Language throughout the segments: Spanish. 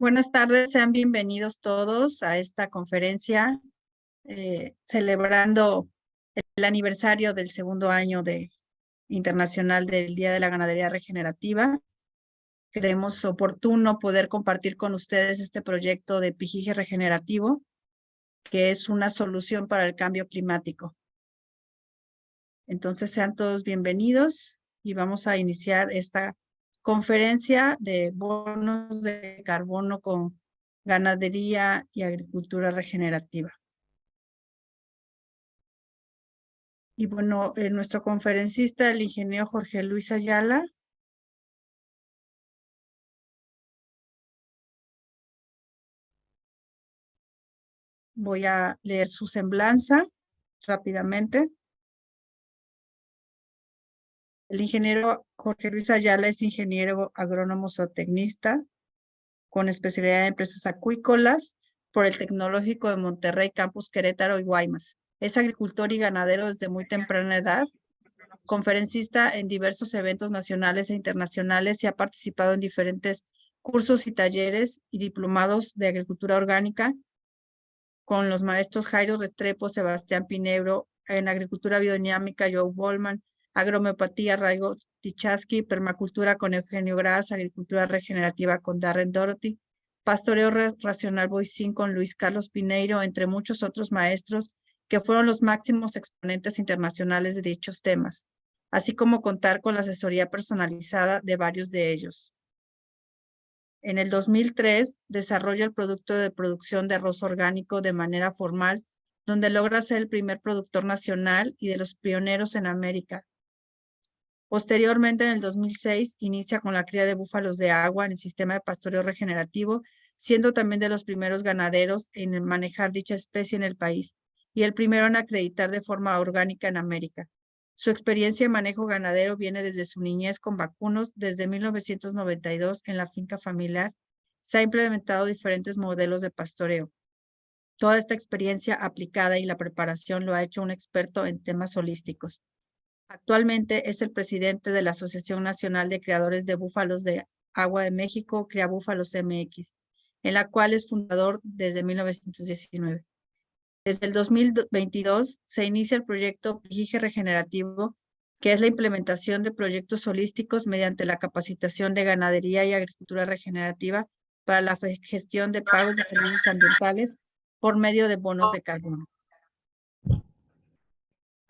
Buenas tardes, sean bienvenidos todos a esta conferencia celebrando el aniversario del segundo año internacional del Día de la Ganadería Regenerativa. Creemos oportuno poder compartir con ustedes este proyecto de pijije regenerativo, que es una solución para el cambio climático. Entonces sean todos bienvenidos y vamos a iniciar esta conferencia de bonos de carbono con ganadería y agricultura regenerativa. Y bueno, nuestro conferencista, el ingeniero Jorge Luis Ayala. Voy a leer su semblanza rápidamente. El ingeniero Jorge Luis Ayala es ingeniero agrónomo zootecnista con especialidad en empresas acuícolas por el Tecnológico de Monterrey, Campus Querétaro y Guaymas. Es agricultor y ganadero desde muy temprana edad, conferencista en diversos eventos nacionales e internacionales y ha participado en diferentes cursos y talleres y diplomados de agricultura orgánica con los maestros Jairo Restrepo, Sebastián Pinebro, en agricultura biodinámica, Joe Bollman, agromeopatía, Raigo Tichaski, permacultura con Eugenio Gras, agricultura regenerativa con Darren Dorothy, pastoreo racional Boicín con Luis Carlos Pineiro, entre muchos otros maestros que fueron los máximos exponentes internacionales de dichos temas, así como contar con la asesoría personalizada de varios de ellos. En el 2003, desarrolla el producto de producción de arroz orgánico de manera formal, donde logra ser el primer productor nacional y de los pioneros en América. Posteriormente, en el 2006, inicia con la cría de búfalos de agua en el sistema de pastoreo regenerativo, siendo también de los primeros ganaderos en manejar dicha especie en el país y el primero en acreditar de forma orgánica en América. Su experiencia en manejo ganadero viene desde su niñez con vacunos. Desde 1992 en la finca familiar se ha implementado diferentes modelos de pastoreo. Toda esta experiencia aplicada y la preparación lo ha hecho un experto en temas holísticos. Actualmente es el presidente de la Asociación Nacional de Criadores de Búfalos de Agua de México, Cría Búfalos MX, en la cual es fundador desde 1919. Desde el 2022 se inicia el proyecto Pijije Regenerativo, que es la implementación de proyectos holísticos mediante la capacitación de ganadería y agricultura regenerativa para la gestión de pagos de servicios ambientales por medio de bonos de carbono.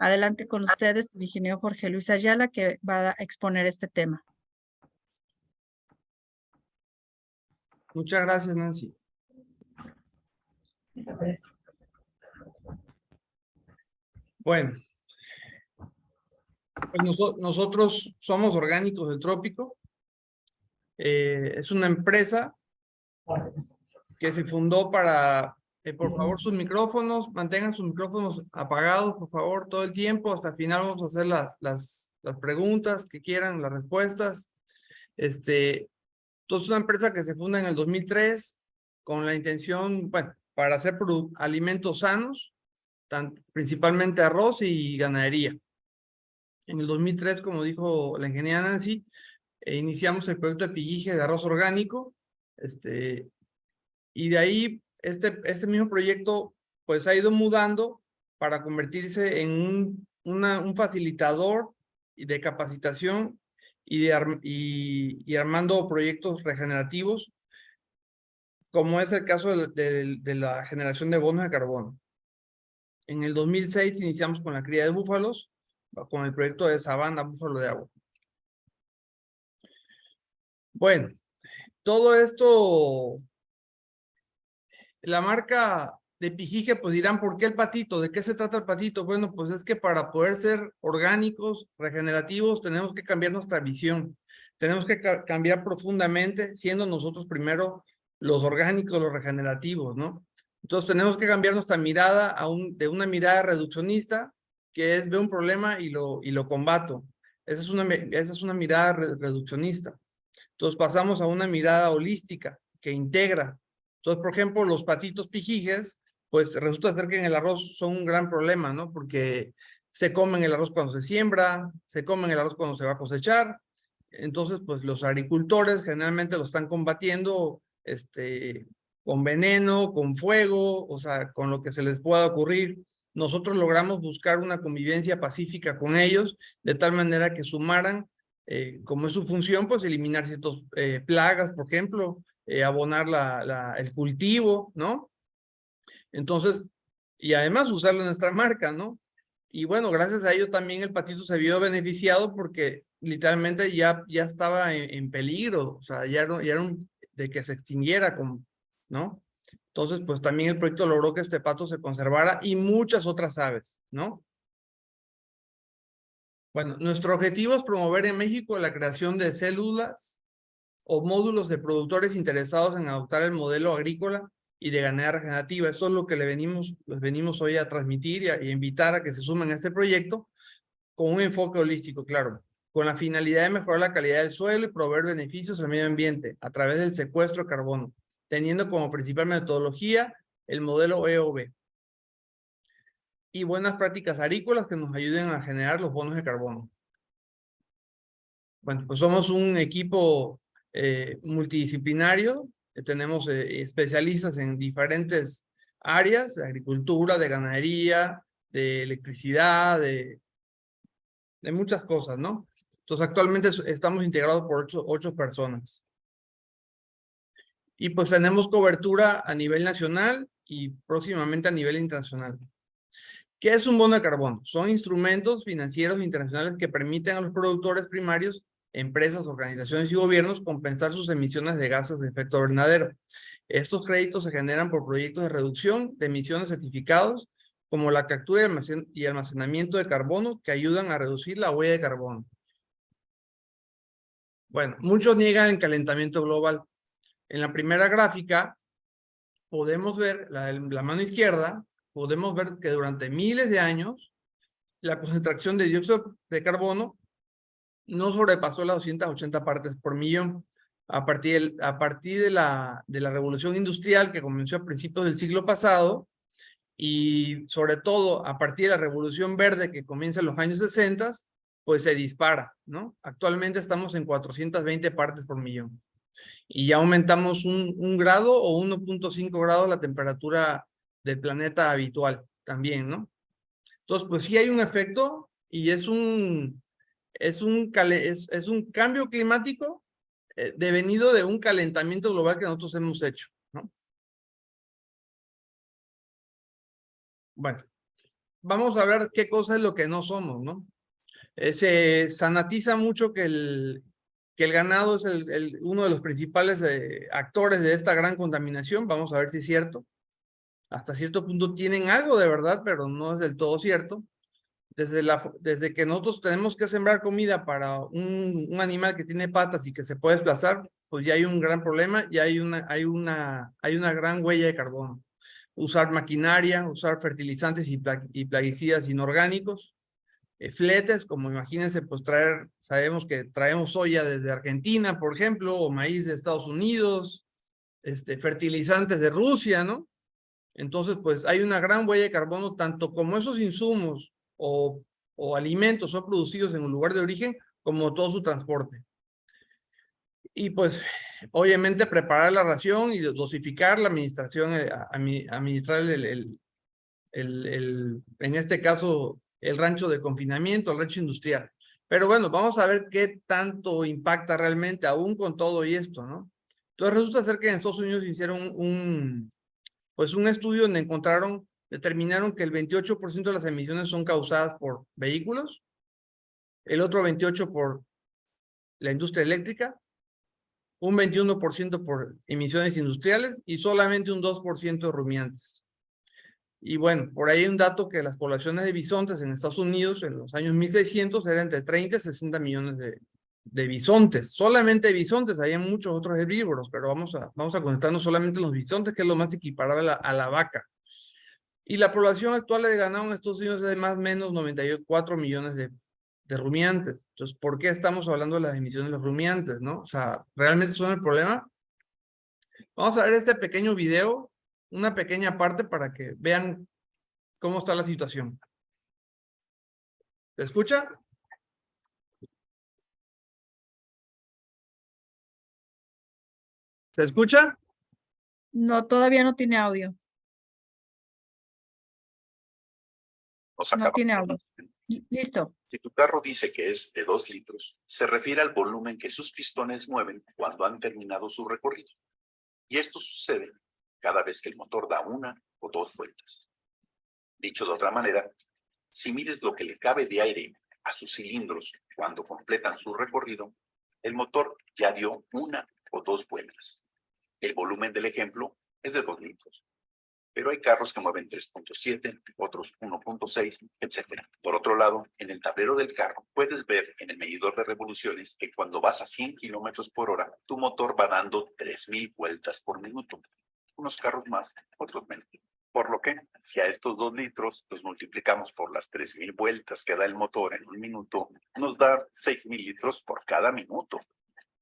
Adelante con ustedes, el ingeniero Jorge Luis Ayala, que va a exponer este tema. Muchas gracias, Nancy. Bueno, pues nosotros somos Orgánicos del Trópico. Es una empresa que se fundó para, por favor, sus micrófonos, mantengan sus micrófonos apagados, por favor, todo el tiempo. Hasta el final vamos a hacer las preguntas que quieran, las respuestas. Entonces, es una empresa que se funda en el 2003 con la intención, bueno, para hacer alimentos sanos, principalmente arroz y ganadería. En el 2003, como dijo la ingeniera Nancy, iniciamos el proyecto de pijije de arroz orgánico, y de ahí este mismo proyecto pues ha ido mudando para convertirse en un facilitador de capacitación y armando proyectos regenerativos, como es el caso de la generación de bonos de carbono. En el 2006 iniciamos con la cría de búfalos, con el proyecto de Sabana Búfalo de Agua. Bueno, todo esto, la marca de pijije, pues dirán, ¿por qué el patito? ¿De qué se trata el patito? Bueno, pues es que para poder ser orgánicos, regenerativos, tenemos que cambiar nuestra visión. Tenemos que cambiar profundamente, siendo nosotros primero los orgánicos, los regenerativos, ¿no? Entonces tenemos que cambiar nuestra mirada de una mirada reduccionista, que es ver un problema y lo combato. Esa es una mirada reduccionista. Entonces pasamos a una mirada holística que integra. Entonces, por ejemplo, los patitos pijijes, pues resulta ser que en el arroz son un gran problema, ¿no? Porque se comen el arroz cuando se siembra, se comen el arroz cuando se va a cosechar. Entonces, pues los agricultores generalmente lo están combatiendo con veneno, con fuego, o sea, con lo que se les pueda ocurrir. Nosotros logramos buscar una convivencia pacífica con ellos, de tal manera que sumaran, como es su función, pues eliminar ciertas plagas, por ejemplo, abonar el cultivo, ¿no? Entonces, y además usarlo en nuestra marca, ¿no? Y bueno, gracias a ello también el patito se vio beneficiado porque literalmente ya estaba en peligro, o sea, ya era de que se extinguiera, ¿no? Entonces, pues también el proyecto logró que este pato se conservara y muchas otras aves, ¿no? Bueno, nuestro objetivo es promover en México la creación de células o módulos de productores interesados en adoptar el modelo agrícola y de ganadería regenerativa. Eso es lo que les venimos hoy a transmitir y a invitar a que se sumen a este proyecto con un enfoque holístico, claro, con la finalidad de mejorar la calidad del suelo y proveer beneficios al medio ambiente a través del secuestro de carbono, teniendo como principal metodología el modelo EOB y buenas prácticas agrícolas que nos ayuden a generar los bonos de carbono. Bueno, pues somos un equipo multidisciplinario, tenemos especialistas en diferentes áreas, de agricultura, de ganadería, de electricidad, de muchas cosas, ¿no? Entonces actualmente estamos integrados por ocho personas. Y pues tenemos cobertura a nivel nacional y próximamente a nivel internacional. ¿Qué es un bono de carbono? Son instrumentos financieros internacionales que permiten a los productores primarios, empresas, organizaciones y gobiernos compensar sus emisiones de gases de efecto invernadero. Estos créditos se generan por proyectos de reducción de emisiones certificados, como la captura y almacenamiento de carbono, que ayudan a reducir la huella de carbono. Bueno, muchos niegan el calentamiento global. En la primera gráfica podemos ver, la mano izquierda, podemos ver que durante miles de años la concentración de dióxido de carbono no sobrepasó las 280 partes por millón. A partir de la revolución industrial que comenzó a principios del siglo pasado y sobre todo a partir de la revolución verde que comienza en los años 60, pues se dispara, ¿no? Actualmente estamos en 420 partes por millón. Y ya aumentamos un grado o 1.5 grados la temperatura del planeta habitual también, ¿no? Entonces, pues sí hay un efecto y es un cambio climático devenido de un calentamiento global que nosotros hemos hecho, ¿no? Bueno, vamos a ver qué cosa es lo que no somos, ¿no? Se sanatiza mucho que el ganado es uno de los principales actores de esta gran contaminación. Vamos a ver si es cierto. Hasta cierto punto tienen algo de verdad, pero no es del todo cierto. Desde que nosotros tenemos que sembrar comida para un animal que tiene patas y que se puede desplazar, pues ya hay un gran problema y hay una gran huella de carbono. Usar maquinaria, usar fertilizantes y plaguicidas inorgánicos, fletes, como imagínense, pues sabemos que traemos soya desde Argentina, por ejemplo, o maíz de Estados Unidos, fertilizantes de Rusia, ¿no? Entonces, pues hay una gran huella de carbono, tanto como esos insumos o alimentos son producidos en un lugar de origen, como todo su transporte. Y pues, obviamente, preparar la ración y dosificar la administración, administrar en este caso, el rancho de confinamiento, el rancho industrial. Pero bueno, vamos a ver qué tanto impacta realmente, aún con todo y esto, ¿no? Entonces, resulta ser que en Estados Unidos hicieron un estudio donde determinaron que el 28% de las emisiones son causadas por vehículos, el otro 28% por la industria eléctrica, un 21% por emisiones industriales y solamente un 2% de rumiantes. Y bueno, por ahí hay un dato que las poblaciones de bisontes en Estados Unidos en los años 1600 eran entre 30 y 60 millones de bisontes. Solamente bisontes, hay muchos otros herbívoros, pero vamos a concentrarnos solamente en los bisontes, que es lo más equiparable a la vaca. Y la población actual de ganado en Estados Unidos es de más o menos 94 millones de rumiantes. Entonces, ¿por qué estamos hablando de las emisiones de los rumiantes, no? O sea, ¿realmente son el problema? Vamos a ver este pequeño video, una pequeña parte para que vean cómo está la situación. ¿Se escucha? ¿Se escucha? No, todavía no tiene audio. Nos No acabamos. tiene audio. Listo. Si tu carro dice que es de 2 litros, se refiere al volumen que sus pistones mueven cuando han terminado su recorrido. Y esto sucede cada vez que el motor da 1 o 2 vueltas. Dicho de otra manera, si mides lo que le cabe de aire a sus cilindros cuando completan su recorrido, el motor ya dio 1 o 2 vueltas. El volumen del ejemplo es de 2 litros. Pero hay carros que mueven 3.7, otros 1.6, etc. Por otro lado, en el tablero del carro puedes ver en el medidor de revoluciones que cuando vas a 100 kilómetros por hora, tu motor va dando 3,000 vueltas por minuto. Unos carros más, otros menos. Por lo que, si a estos 2 litros los multiplicamos por las 3,000 vueltas que da el motor en un minuto, nos da 6,000 litros por cada minuto.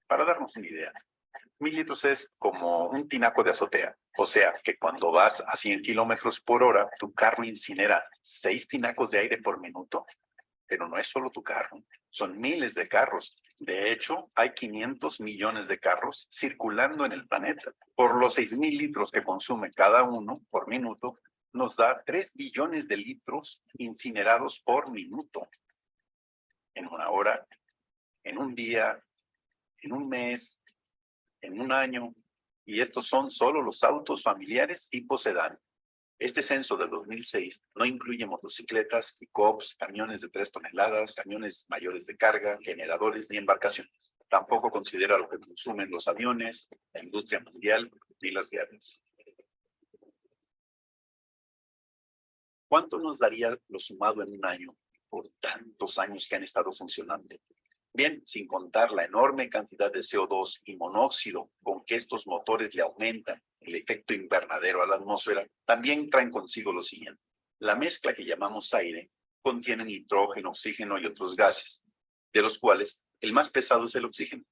Para darnos una idea, 1,000 litros es como un tinaco de azotea. O sea, que cuando vas a 100 kilómetros por hora, tu carro incinera 6 tinacos de aire por minuto. Pero no es solo tu carro, son miles de carros. De hecho, hay 500 millones de carros circulando en el planeta. Por los 6,000 litros que consume cada uno por minuto, nos da 3 billones de litros incinerados por minuto. En una hora, en un día, en un mes, en un año, y estos son solo los autos familiares tipo sedán. Este censo de 2006 no incluye motocicletas, pick-ups, camiones de 3 toneladas, camiones mayores de carga, generadores ni embarcaciones. Tampoco considera lo que consumen los aviones, la industria mundial ni las guerras. ¿Cuánto nos daría lo sumado en un año por tantos años que han estado funcionando? Bien, sin contar la enorme cantidad de CO2 y monóxido con que estos motores le aumentan el efecto invernadero a la atmósfera, también traen consigo lo siguiente. La mezcla que llamamos aire contiene nitrógeno, oxígeno y otros gases, de los cuales el más pesado es el oxígeno,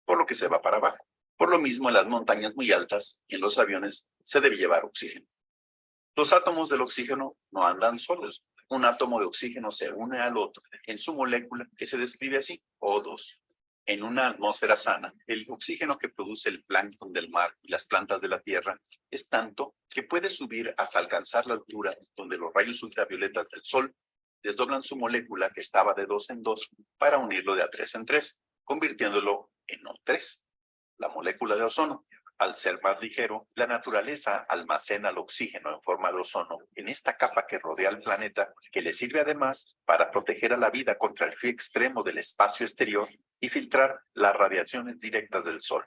por lo que se va para abajo. Por lo mismo, en las montañas muy altas y en los aviones se debe llevar oxígeno. Los átomos del oxígeno no andan solos. Un átomo de oxígeno se une al otro en su molécula que se describe así, O2. En una atmósfera sana, el oxígeno que produce el plancton del mar y las plantas de la tierra es tanto que puede subir hasta alcanzar la altura donde los rayos ultravioletas del sol desdoblan su molécula que estaba de 2 en 2 para unirlo de a 3 en 3, convirtiéndolo en O3, la molécula de ozono. Al ser más ligero, la naturaleza almacena el oxígeno en forma de ozono en esta capa que rodea al planeta, que le sirve además para proteger a la vida contra el frío extremo del espacio exterior y filtrar las radiaciones directas del Sol.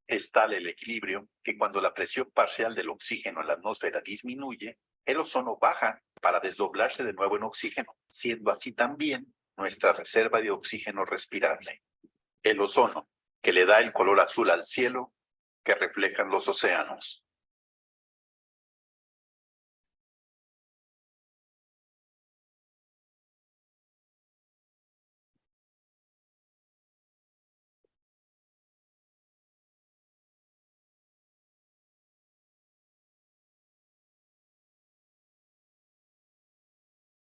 Es tal el equilibrio que cuando la presión parcial del oxígeno en la atmósfera disminuye, el ozono baja para desdoblarse de nuevo en oxígeno, siendo así también nuestra reserva de oxígeno respirable. El ozono, que le da el color azul al cielo, que reflejan los océanos.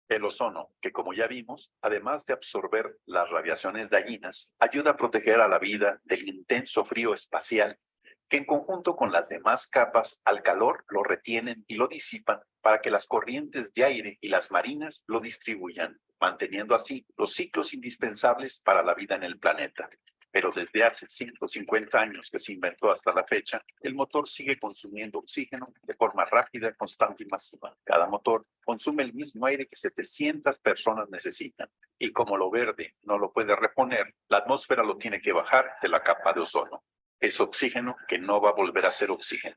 El ozono, que como ya vimos, además de absorber las radiaciones dañinas, ayuda a proteger a la vida del intenso frío espacial, que en conjunto con las demás capas al calor lo retienen y lo disipan para que las corrientes de aire y las marinas lo distribuyan, manteniendo así los ciclos indispensables para la vida en el planeta. Pero desde hace 150 años que se inventó hasta la fecha, el motor sigue consumiendo oxígeno de forma rápida, constante y masiva. Cada motor consume el mismo aire que 700 personas necesitan. Y como lo verde no lo puede reponer, la atmósfera lo tiene que bajar de la capa de ozono. Es oxígeno que no va a volver a ser oxígeno.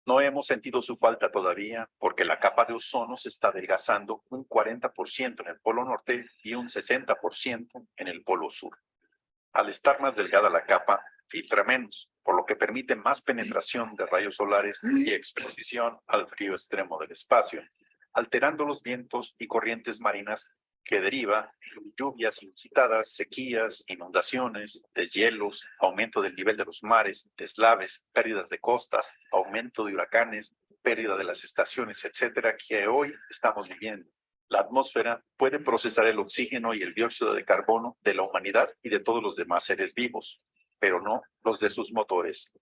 No hemos sentido su falta todavía porque la capa de ozono se está adelgazando un 40% en el polo norte y un 60% en el polo sur. Al estar más delgada la capa, filtra menos, por lo que permite más penetración de rayos solares y exposición al frío extremo del espacio, alterando los vientos y corrientes marinas que deriva en lluvias inusitadas, sequías, inundaciones, deshielos, aumento del nivel de los mares, deslaves, pérdidas de costas, aumento de huracanes, pérdida de las estaciones, etcétera, que hoy estamos viviendo. La atmósfera puede procesar el oxígeno y el dióxido de carbono de la humanidad y de todos los demás seres vivos, pero no los de sus motores.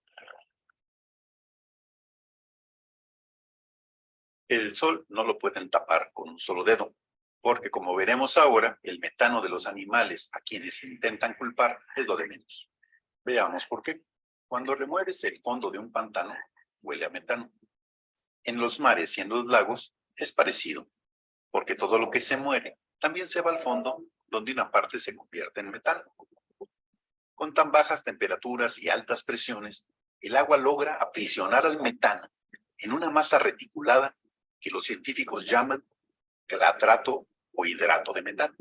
El sol no lo pueden tapar con un solo dedo, porque como veremos ahora, el metano de los animales a quienes intentan culpar es lo de menos. Veamos por qué. Cuando remueves el fondo de un pantano, huele a metano. En los mares y en los lagos es parecido, porque todo lo que se muere también se va al fondo, donde una parte se convierte en metano. Con tan bajas temperaturas y altas presiones, el agua logra aprisionar al metano en una masa reticulada que los científicos llaman clatrato o hidrato de metano.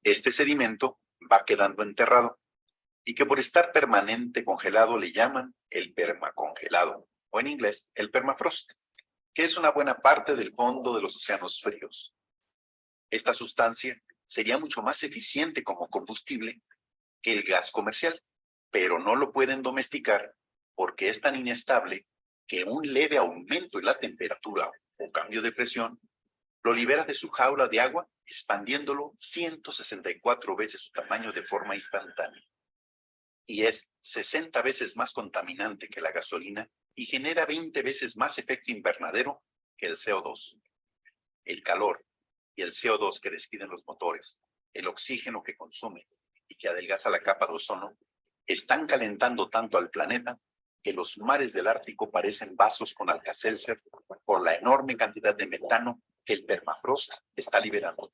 Este sedimento va quedando enterrado y que por estar permanente congelado le llaman el permacongelado, o en inglés el permafrost, que es una buena parte del fondo de los océanos fríos. Esta sustancia sería mucho más eficiente como combustible que el gas comercial, pero no lo pueden domesticar porque es tan inestable que un leve aumento en la temperatura o cambio de presión lo libera de su jaula de agua, expandiéndolo 164 veces su tamaño de forma instantánea. Y es 60 veces más contaminante que la gasolina y genera 20 veces más efecto invernadero que el CO2. El calor y el CO2 que despiden los motores, el oxígeno que consume y que adelgaza la capa de ozono, están calentando tanto al planeta que los mares del Ártico parecen vasos con Alka-Seltzer por la enorme cantidad de metano que el permafrost está liberando.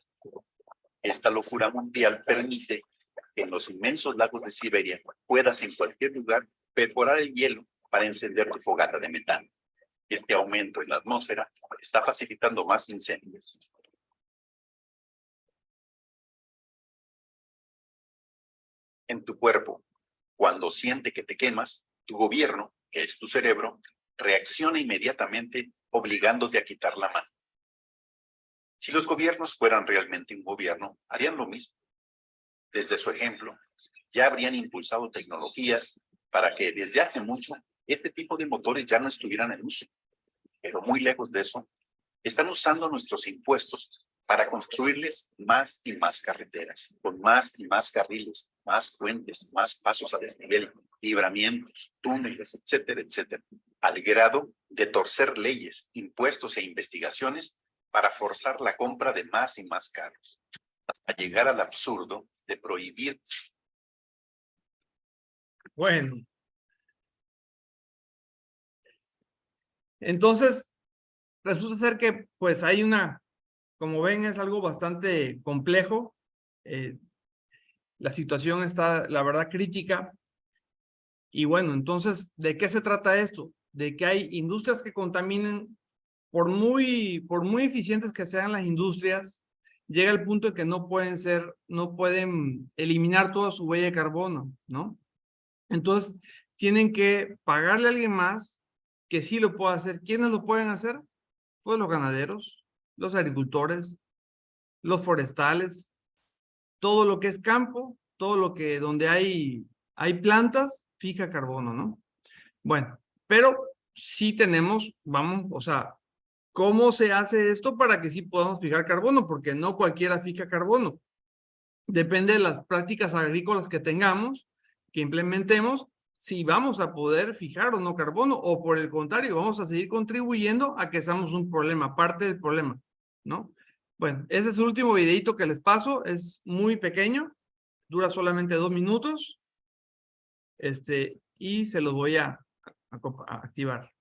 Esta locura mundial permite que en los inmensos lagos de Siberia puedas en cualquier lugar perforar el hielo para encender tu fogata de metano. Este aumento en la atmósfera está facilitando más incendios. En tu cuerpo, cuando siente que te quemas, tu gobierno, que es tu cerebro, reacciona inmediatamente obligándote a quitar la mano. Si los gobiernos fueran realmente un gobierno, harían lo mismo. Desde su ejemplo, ya habrían impulsado tecnologías para que desde hace mucho este tipo de motores ya no estuvieran en uso. Pero muy lejos de eso, están usando nuestros impuestos para construirles más y más carreteras, con más y más carriles, más puentes, más pasos a desnivel, libramientos, túneles, etcétera, etcétera, al grado de torcer leyes, impuestos e investigaciones para forzar la compra de más y más carros, hasta llegar al absurdo de prohibir. Bueno, entonces resulta ser que pues hay como ven, es algo bastante complejo. La situación está, la verdad, crítica. Y bueno, entonces, ¿de qué se trata esto? De que hay industrias que contaminan, por muy eficientes que sean las industrias, llega el punto de que no pueden eliminar toda su huella de carbono, ¿no? Entonces, tienen que pagarle a alguien más que sí lo pueda hacer. ¿Quiénes lo pueden hacer? Pues los ganaderos, los agricultores, los forestales, todo lo que es campo, todo lo que donde hay plantas, fija carbono, ¿no? Bueno, pero sí tenemos, o sea, ¿cómo se hace esto para que sí podamos fijar carbono? Porque no cualquiera fija carbono. Depende de las prácticas agrícolas que tengamos, que implementemos, si vamos a poder fijar o no carbono, o por el contrario, vamos a seguir contribuyendo a que seamos un problema, parte del problema, ¿no? Bueno, ese es el último videito que les paso, es muy pequeño, dura solamente 2 minutos, y se los voy a activar.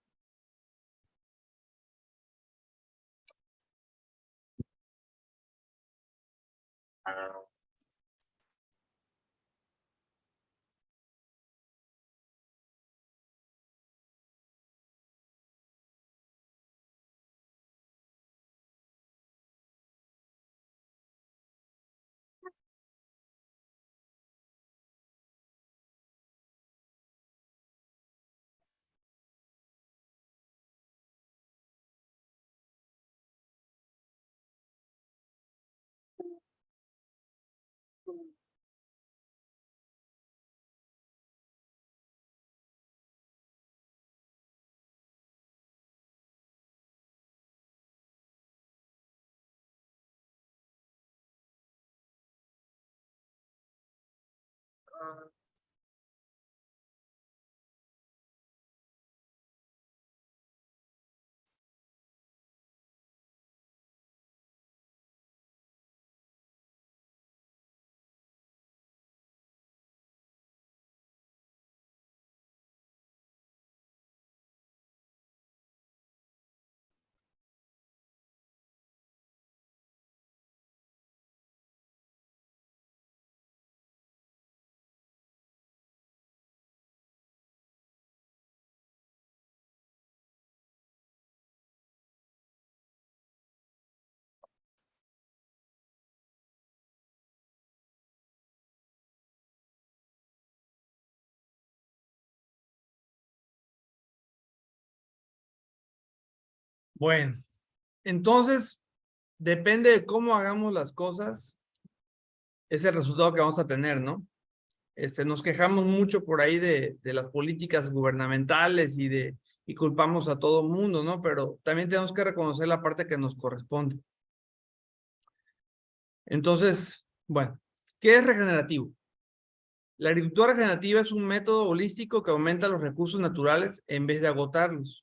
Bueno, entonces, depende de cómo hagamos las cosas, es el resultado que vamos a tener, ¿no? Nos quejamos mucho por ahí de las políticas gubernamentales y culpamos a todo el mundo, ¿no? Pero también tenemos que reconocer la parte que nos corresponde. Entonces, bueno, ¿qué es regenerativo? La agricultura regenerativa es un método holístico que aumenta los recursos naturales en vez de agotarlos.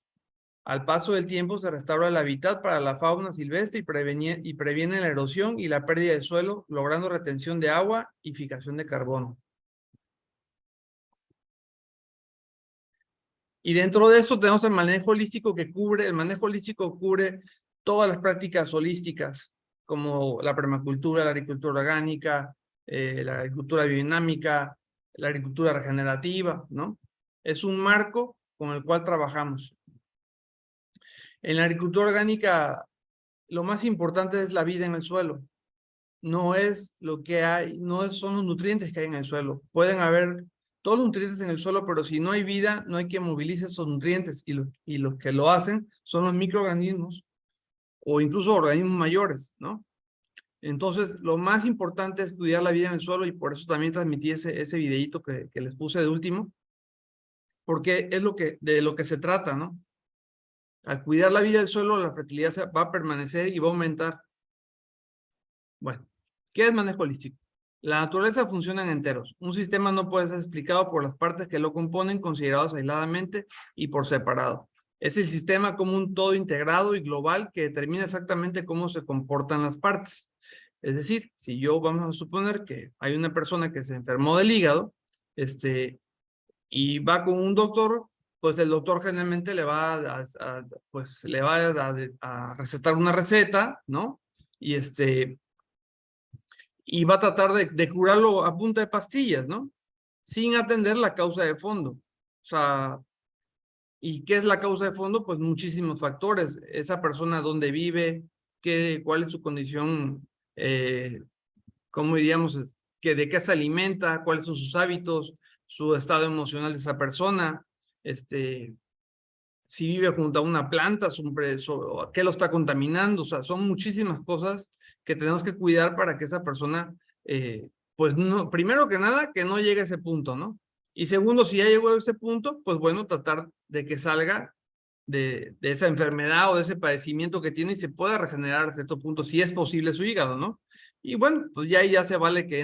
Al paso del tiempo se restaura el hábitat para la fauna silvestre y previene la erosión y la pérdida de suelo, logrando retención de agua y fijación de carbono. Y dentro de esto tenemos el manejo holístico cubre todas las prácticas holísticas, como la permacultura, la agricultura orgánica, la agricultura biodinámica, la agricultura regenerativa, ¿no? Es un marco con el cual trabajamos. En la agricultura orgánica, lo más importante es la vida en el suelo. No es lo que hay, son los nutrientes que hay en el suelo. Pueden haber todos los nutrientes en el suelo, pero si no hay vida, no hay quien movilice esos nutrientes. Y los que lo hacen son los microorganismos o incluso organismos mayores, ¿no? Entonces, lo más importante es cuidar la vida en el suelo y por eso también transmití ese videíto que les puse de último, porque es de lo que se trata, ¿no? Al cuidar la vida del suelo, la fertilidad va a permanecer y va a aumentar. Bueno, ¿qué es manejo holístico? La naturaleza funciona en enteros. Un sistema no puede ser explicado por las partes que lo componen, considerados aisladamente y por separado. Es el sistema como un todo integrado y global que determina exactamente cómo se comportan las partes. Es decir, si vamos a suponer que hay una persona que se enfermó del hígado, y va con un doctor, pues el doctor generalmente le va a recetar una receta, ¿no? Y va a tratar de curarlo a punta de pastillas, ¿no? Sin atender la causa de fondo. O sea, ¿y qué es la causa de fondo? Pues muchísimos factores. Esa persona dónde vive, cuál es su condición, ¿cómo diríamos? De qué se alimenta, cuáles son sus hábitos, su estado emocional de esa persona, si vive junto a una planta, qué lo está contaminando. O sea, son muchísimas cosas que tenemos que cuidar para que esa persona, pues no, primero que nada, que no llegue a ese punto, ¿no? Y segundo, si ya llegó a ese punto, pues bueno, tratar de que salga de esa enfermedad o de ese padecimiento que tiene y se pueda regenerar a cierto punto, si es posible su hígado, ¿no? Y bueno, pues ya se vale que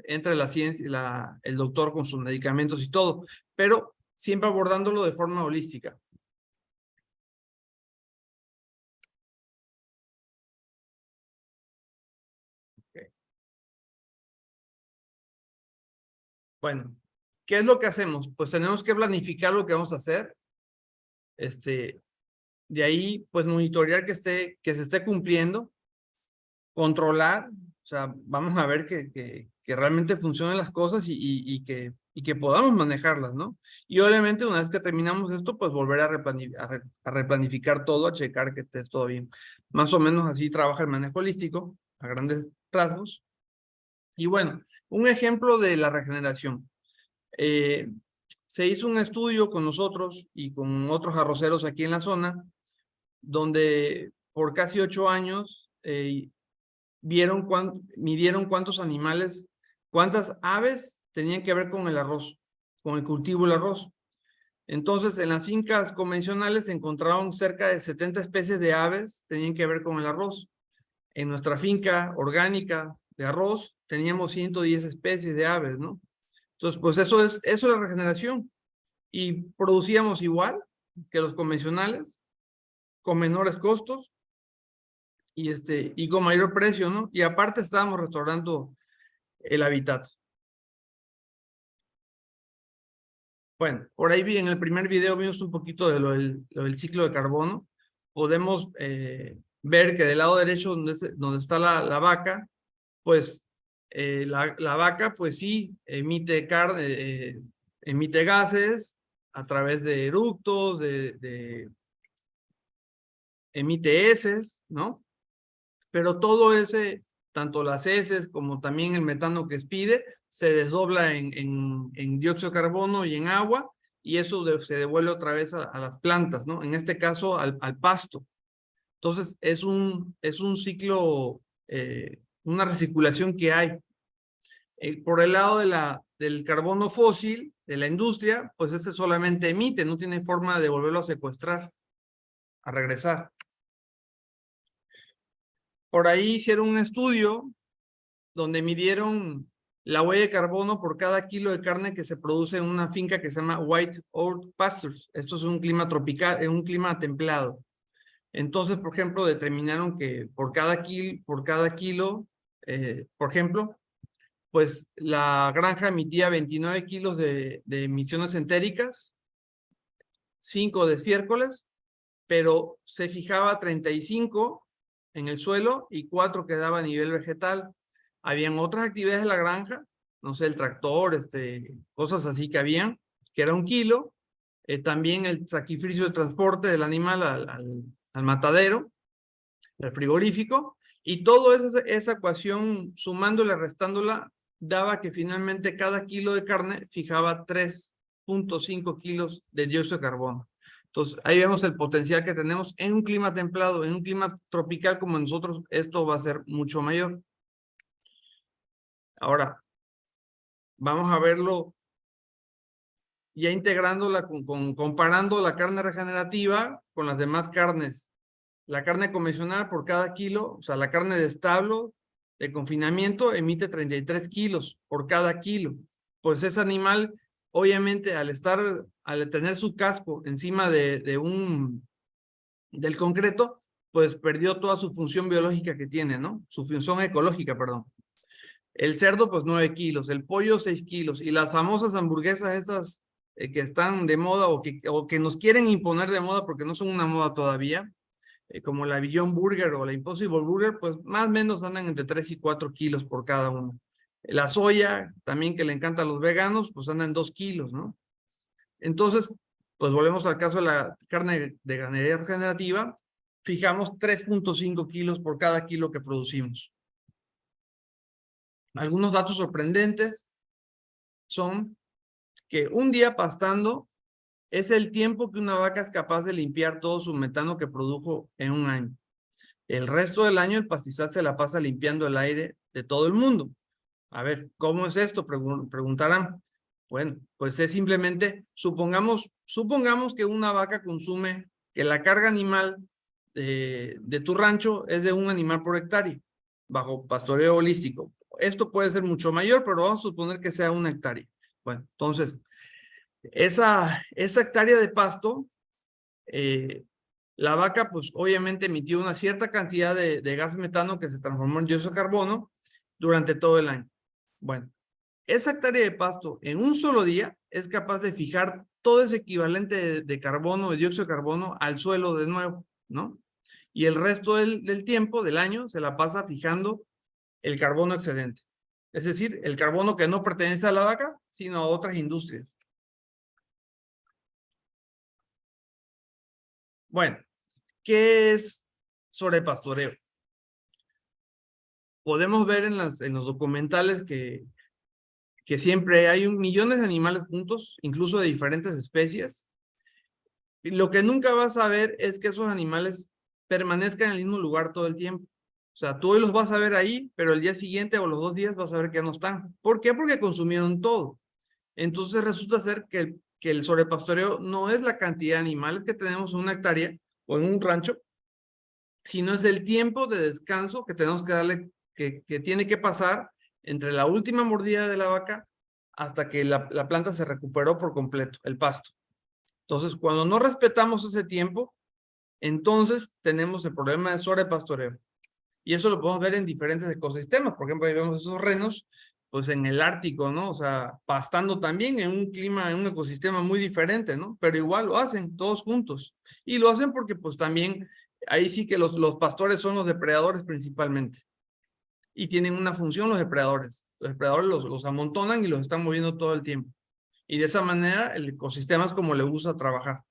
entre la ciencia, el doctor con sus medicamentos y todo, pero siempre abordándolo de forma holística. Bueno, ¿qué es lo que hacemos? Pues tenemos que planificar lo que vamos a hacer. De ahí, pues monitorear que se esté cumpliendo, controlar, o sea, vamos a ver que realmente funcionen las cosas y que podamos manejarlas, ¿no? Y obviamente una vez que terminamos esto, pues volver a replanificar todo, a checar que esté todo bien. Más o menos así trabaja el manejo holístico, a grandes rasgos. Y bueno, un ejemplo de la regeneración. Se hizo un estudio con nosotros y con otros arroceros aquí en la zona, donde por casi 8 años midieron cuántos animales, cuántas aves tenían que ver con el arroz, con el cultivo del arroz. Entonces, en las fincas convencionales se encontraron cerca de 70 especies de aves tenían que ver con el arroz. En nuestra finca orgánica de arroz teníamos 110 especies de aves, ¿no? Entonces, pues eso es la regeneración. Y producíamos igual que los convencionales, con menores costos y con mayor precio, ¿no? Y aparte estábamos restaurando el hábitat. Bueno, por ahí en el primer video vimos un poquito de lo del ciclo de carbono. Podemos ver que del lado derecho, donde está la vaca, pues la vaca, pues sí, emite gases a través de eructos, emite heces, ¿no? Pero todo tanto las heces como también el metano que expide, se desdobla en dióxido de carbono y en agua, y eso se devuelve otra vez a las plantas, ¿no? En este caso, al pasto. Entonces, es un ciclo, una recirculación que hay. Por el lado del carbono fósil, de la industria, pues este solamente emite, no tiene forma de volverlo a secuestrar, a regresar. Por ahí hicieron un estudio donde midieron la huella de carbono por cada kilo de carne que se produce en una finca que se llama White Oak Pastures. Esto es un clima tropical, un clima templado. Entonces, por ejemplo, determinaron que por cada kilo, por ejemplo, pues la granja emitía 29 kilos de emisiones entéricas, 5 de estiércoles, pero se fijaba 35 en el suelo y 4 quedaba a nivel vegetal. Habían otras actividades de la granja, no sé, el tractor, cosas así que habían, que era 1 kilo. También el sacrificio de transporte del animal al matadero, al frigorífico, y toda esa ecuación, sumándola, restándola, daba que finalmente cada kilo de carne fijaba 3.5 kilos de dióxido de carbono. Entonces, ahí vemos el potencial que tenemos en un clima templado, en un clima tropical como nosotros, esto va a ser mucho mayor. Ahora, vamos a verlo ya integrándola, comparando la carne regenerativa con las demás carnes. La carne convencional por cada kilo, o sea, la carne de establo, de confinamiento, emite 33 kilos por cada kilo. Pues ese animal, obviamente, al tener su casco encima del concreto, pues perdió toda su función biológica que tiene, ¿no? Su función ecológica, perdón. El cerdo, pues 9 kilos, el pollo 6 kilos, y las famosas hamburguesas estas que están de moda o que nos quieren imponer de moda porque no son una moda todavía, como la Beyond Burger o la Impossible Burger, pues más o menos andan entre 3 y 4 kilos por cada uno. La soya, también que le encanta a los veganos, pues andan 2 kilos, ¿no? Entonces, pues volvemos al caso de la carne de ganadería regenerativa, fijamos 3.5 kilos por cada kilo que producimos. Algunos datos sorprendentes son que un día pastando es el tiempo que una vaca es capaz de limpiar todo su metano que produjo en un año. El resto del año el pastizal se la pasa limpiando el aire de todo el mundo. A ver, ¿cómo es esto? Preguntarán. Bueno, pues es simplemente, supongamos que una vaca consume, que la carga animal de tu rancho es de 1 animal por hectárea, bajo pastoreo holístico. Esto puede ser mucho mayor, pero vamos a suponer que sea 1 hectárea. Bueno, entonces, esa hectárea de pasto, la vaca, pues obviamente emitió una cierta cantidad de gas metano que se transformó en dióxido de carbono durante todo el año. Bueno, esa hectárea de pasto en un solo día es capaz de fijar todo ese equivalente de carbono, de dióxido de carbono, al suelo de nuevo, ¿no? Y el resto del tiempo, del año, se la pasa fijando el carbono excedente. Es decir, el carbono que no pertenece a la vaca, sino a otras industrias. Bueno, ¿qué es sobrepastoreo? Podemos ver en los documentales que siempre hay millones de animales juntos, incluso de diferentes especies. Y lo que nunca vas a ver es que esos animales permanezcan en el mismo lugar todo el tiempo. O sea, tú hoy los vas a ver ahí, pero el día siguiente o los 2 días vas a ver que ya no están. ¿Por qué? Porque consumieron todo. Entonces resulta ser que el sobrepastoreo no es la cantidad de animales que tenemos en 1 hectárea o en un rancho, sino es el tiempo de descanso que tenemos que darle, que tiene que pasar entre la última mordida de la vaca hasta que la planta se recuperó por completo, el pasto. Entonces, cuando no respetamos ese tiempo, entonces tenemos el problema de sobrepastoreo. Y eso lo podemos ver en diferentes ecosistemas. Por ejemplo, ahí vemos esos renos, pues en el Ártico, ¿no? O sea, pastando también en un clima, en un ecosistema muy diferente, ¿no? Pero igual lo hacen todos juntos. Y lo hacen porque pues también, ahí sí que los pastores son los depredadores principalmente. Y tienen una función los depredadores. Los depredadores los amontonan y los están moviendo todo el tiempo. Y de esa manera el ecosistema es como le gusta trabajar.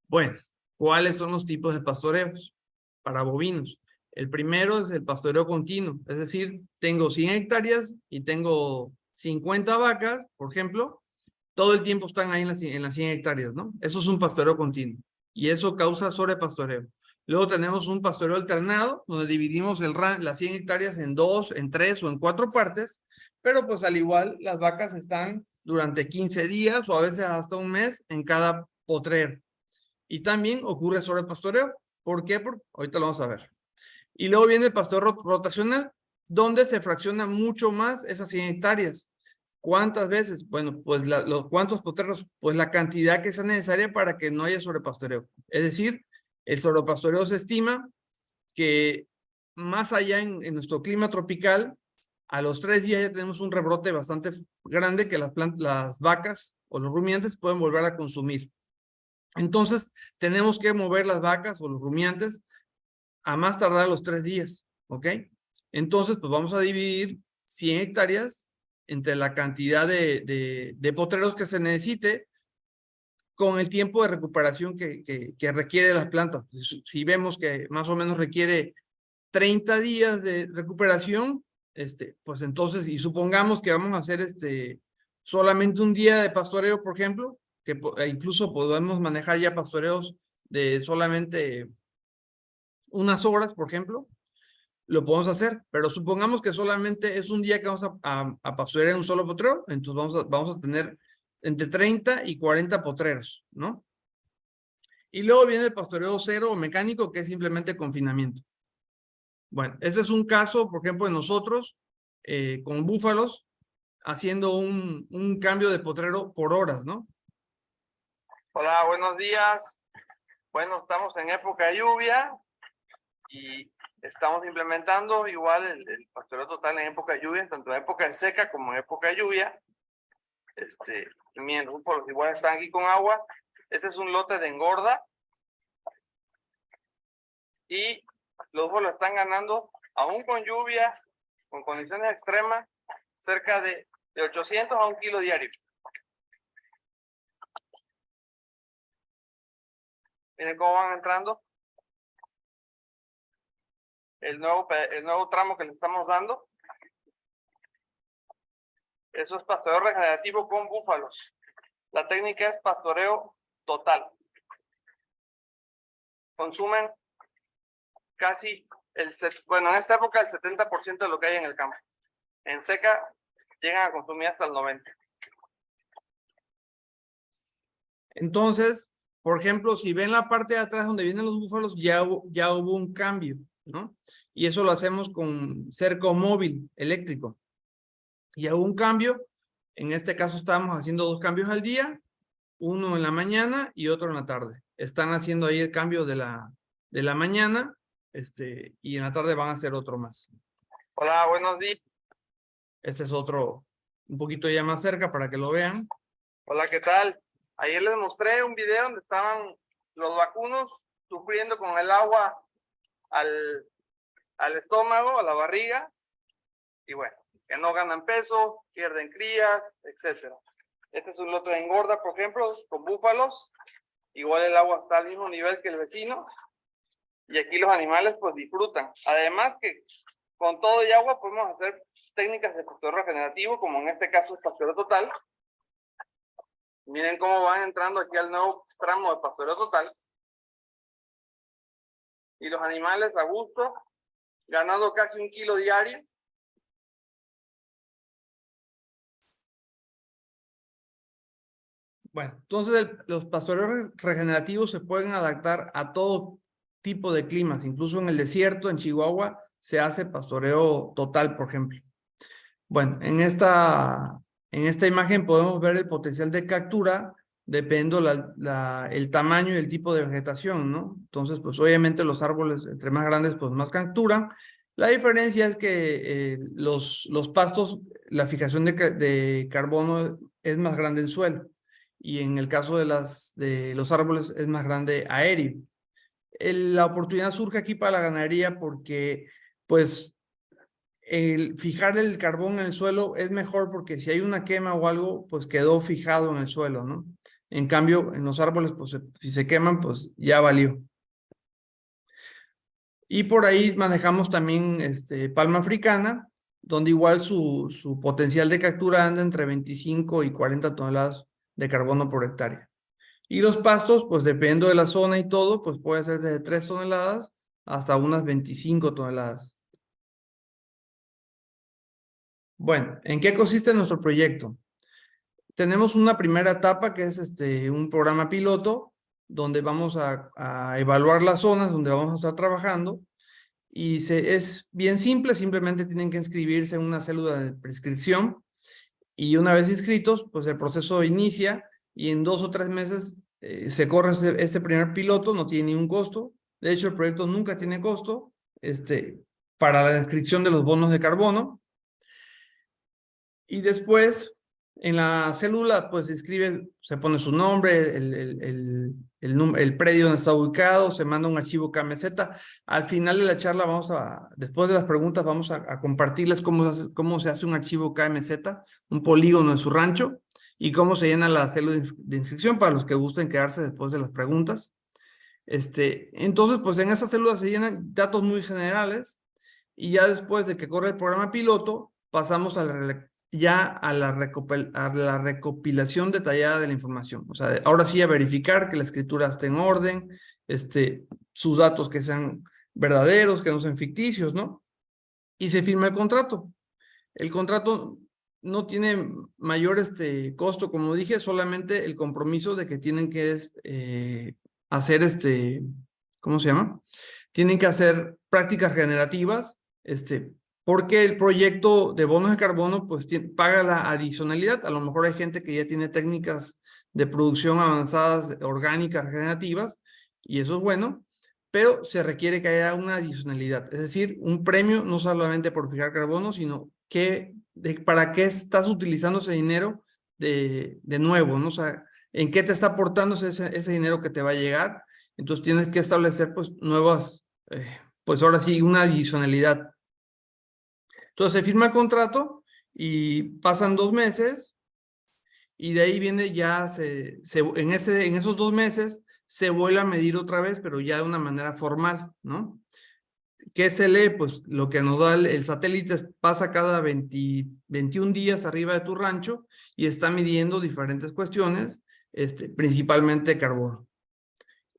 Bueno, ¿cuáles son los tipos de pastoreos para bovinos? El primero es el pastoreo continuo, es decir, tengo 100 hectáreas y tengo 50 vacas, por ejemplo, todo el tiempo están ahí en las 100 hectáreas, ¿no? Eso es un pastoreo continuo. y eso causa sobrepastoreo. Luego tenemos un pastoreo alternado, donde dividimos las 100 hectáreas en 2, en 3 o en 4 partes, pero pues al igual las vacas están durante 15 días o a veces hasta un mes en cada potrero. Y también ocurre sobrepastoreo. ¿Por qué? Porque ahorita lo vamos a ver. Y luego viene el pastoreo rotacional, donde se fracciona mucho más esas 100 hectáreas. ¿Cuántas veces? Bueno, pues ¿cuántos potreros? Pues la cantidad que sea necesaria para que no haya sobrepastoreo. Es decir, el sobrepastoreo se estima que más allá en nuestro clima tropical, a los 3 días ya tenemos un rebrote bastante grande que las vacas o los rumiantes pueden volver a consumir. Entonces, tenemos que mover las vacas o los rumiantes a más tardar los 3 días, ¿ok? Entonces, pues vamos a dividir 100 hectáreas entre la cantidad de potreros que se necesite con el tiempo de recuperación que requiere las plantas. Si vemos que más o menos requiere 30 días de recuperación, pues entonces, y supongamos que vamos a hacer solamente un día de pastoreo, por ejemplo, que incluso podemos manejar ya pastoreos de solamente unas horas, por ejemplo, lo podemos hacer, pero supongamos que solamente es un día que vamos a pastorear en un solo potrero, entonces vamos a tener entre 30 y 40 potreros, ¿no? Y luego viene el pastoreo cero o mecánico, que es simplemente confinamiento. Bueno, ese es un caso, por ejemplo, de nosotros, con búfalos, haciendo un cambio de potrero por horas, ¿no? Hola, buenos días. Bueno, estamos en época de lluvia y estamos implementando igual el pastoreo total en época de lluvia, tanto en época de seca como en época de lluvia. Mis búfalos igual están aquí con agua. Este es un lote de engorda y los búfalos están ganando, aún con lluvia, con condiciones extremas, cerca de 800 a 1 kilo diario. Miren cómo van entrando. El nuevo tramo que le estamos dando. Eso es pastoreo regenerativo con búfalos. La técnica es pastoreo total. Consumen casi, en esta época el 70% de lo que hay en el campo. En seca llegan a consumir hasta el 90%. Entonces, por ejemplo, si ven la parte de atrás donde vienen los búfalos, ya hubo un cambio, ¿no? Y eso lo hacemos con cerco móvil eléctrico. Ya hubo un cambio. En este caso estábamos haciendo 2 cambios al día, uno en la mañana y otro en la tarde. Están haciendo ahí el cambio de la mañana, y en la tarde van a hacer otro más. Hola, buenos días. Este es otro, un poquito ya más cerca para que lo vean. Hola, ¿qué tal? Ayer les mostré un video donde estaban los vacunos sufriendo con el agua al estómago, a la barriga, y bueno, que no ganan peso, pierden crías, etc. Este es un lote de engorda, por ejemplo, con búfalos. Igual el agua está al mismo nivel que el vecino. Y aquí los animales pues disfrutan. Además que con todo y agua podemos hacer técnicas de pastoreo regenerativo, como en este caso el pastoreo total. Miren cómo van entrando aquí al nuevo tramo de pastoreo total. Y los animales a gusto, ganando casi 1 kilo diario. Bueno, entonces los pastoreos regenerativos se pueden adaptar a todo tipo de climas, incluso en el desierto, en Chihuahua, se hace pastoreo total, por ejemplo. Bueno, en esta imagen podemos ver el potencial de captura dependiendo el tamaño y el tipo de vegetación, ¿no? Entonces, pues obviamente los árboles, entre más grandes, pues más capturan. La diferencia es que los pastos, la fijación de carbono es más grande en suelo, y en el caso de los árboles es más grande aéreo. La oportunidad surge aquí para la ganadería porque, pues, el fijar el carbón en el suelo es mejor porque si hay una quema o algo, pues quedó fijado en el suelo, ¿no? En cambio, en los árboles, pues si se queman, pues ya valió. Y por ahí manejamos también palma africana, donde igual su potencial de captura anda entre 25 y 40 toneladas de carbono por hectárea. Y los pastos, pues dependiendo de la zona y todo, pues puede ser desde 3 toneladas hasta unas 25 toneladas. Bueno, ¿en qué consiste nuestro proyecto? Tenemos una primera etapa que es un programa piloto donde vamos a evaluar las zonas donde vamos a estar trabajando y es bien simple, simplemente tienen que inscribirse en una célula de prescripción y una vez inscritos, pues el proceso inicia y en 2 o 3 meses se corre este primer piloto, no tiene ningún costo. De hecho, el proyecto nunca tiene costo para la inscripción de los bonos de carbono. Y después, en la célula, pues se inscribe, se pone su nombre, el predio donde está ubicado, se manda un archivo KMZ. Al final de la charla, después de las preguntas, vamos a compartirles cómo se hace un archivo KMZ, un polígono en su rancho, y cómo se llena la célula de inscripción para los que gusten quedarse después de las preguntas. Entonces, pues en esa célula se llenan datos muy generales, y ya después de que corre el programa piloto, pasamos a la recopilación detallada de la información. O sea, ahora sí a verificar que la escritura esté en orden, sus datos que sean verdaderos, que no sean ficticios, ¿no? Y se firma el contrato. El contrato no tiene mayor costo, como dije, solamente el compromiso de que tienen que hacer ¿cómo se llama? Tienen que hacer prácticas generativas, porque el proyecto de bonos de carbono pues paga la adicionalidad. A lo mejor hay gente que ya tiene técnicas de producción avanzadas, orgánicas, regenerativas, y eso es bueno, pero se requiere que haya una adicionalidad, es decir, un premio no solamente por fijar carbono, sino para qué estás utilizando ese dinero de nuevo, ¿no? O sea, en qué te está aportando ese dinero que te va a llegar. Entonces tienes que establecer pues nuevas, pues ahora sí, una adicionalidad. Entonces se firma el contrato y pasan 2 meses y de ahí viene ya, en esos 2 meses se vuelve a medir otra vez, pero ya de una manera formal, ¿no? ¿Qué se lee? Pues lo que nos da el satélite pasa cada 21 días arriba de tu rancho y está midiendo diferentes cuestiones, principalmente carbono.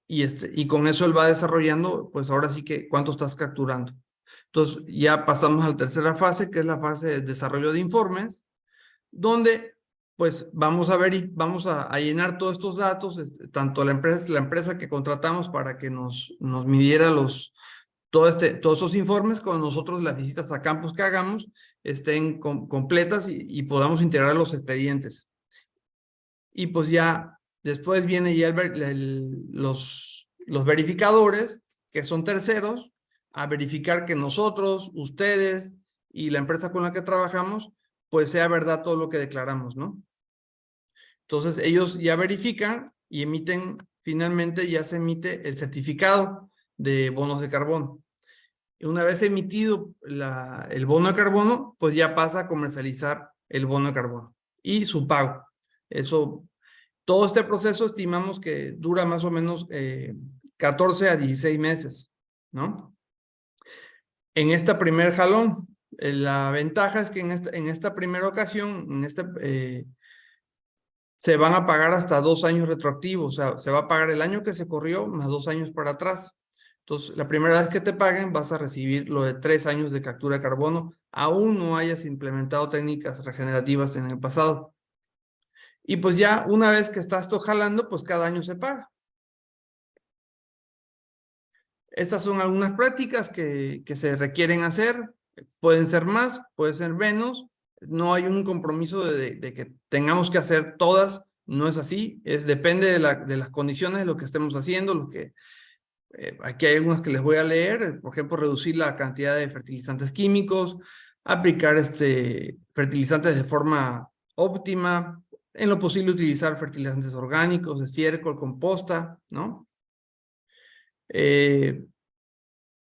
Y con eso él va desarrollando, pues ahora sí que cuánto estás capturando. Entonces ya pasamos a la tercera fase, que es la fase de desarrollo de informes, donde pues vamos a ver y vamos a llenar todos estos datos, tanto la empresa que contratamos para que nos midiera todos esos informes, con nosotros las visitas a campos que hagamos estén completas y podamos integrar los expedientes. Y pues ya después viene ya los verificadores, que son terceros, a verificar que nosotros, ustedes y la empresa con la que trabajamos, pues sea verdad todo lo que declaramos, ¿no? Entonces ellos ya verifican y finalmente ya se emite el certificado de bonos de carbono. Y una vez emitido el bono de carbono, pues ya pasa a comercializar el bono de carbono y su pago. Todo este proceso estimamos que dura más o menos 14 a 16 meses, ¿no? En esta primer jalón, la ventaja es que en esta primera ocasión, se van a pagar hasta 2 años retroactivos, o sea, se va a pagar el año que se corrió más 2 años para atrás. Entonces, la primera vez que te paguen vas a recibir lo de 3 años de captura de carbono, aún no hayas implementado técnicas regenerativas en el pasado. Y pues ya una vez que estás tú jalando, pues cada año se paga. Estas son algunas prácticas que se requieren hacer. Pueden ser más, pueden ser menos. No hay un compromiso de que tengamos que hacer todas. No es así. Depende de las condiciones de lo que estemos haciendo. Aquí hay algunas que les voy a leer. Por ejemplo, reducir la cantidad de fertilizantes químicos, aplicar fertilizantes de forma óptima, en lo posible utilizar fertilizantes orgánicos, estiércol, composta, ¿no? En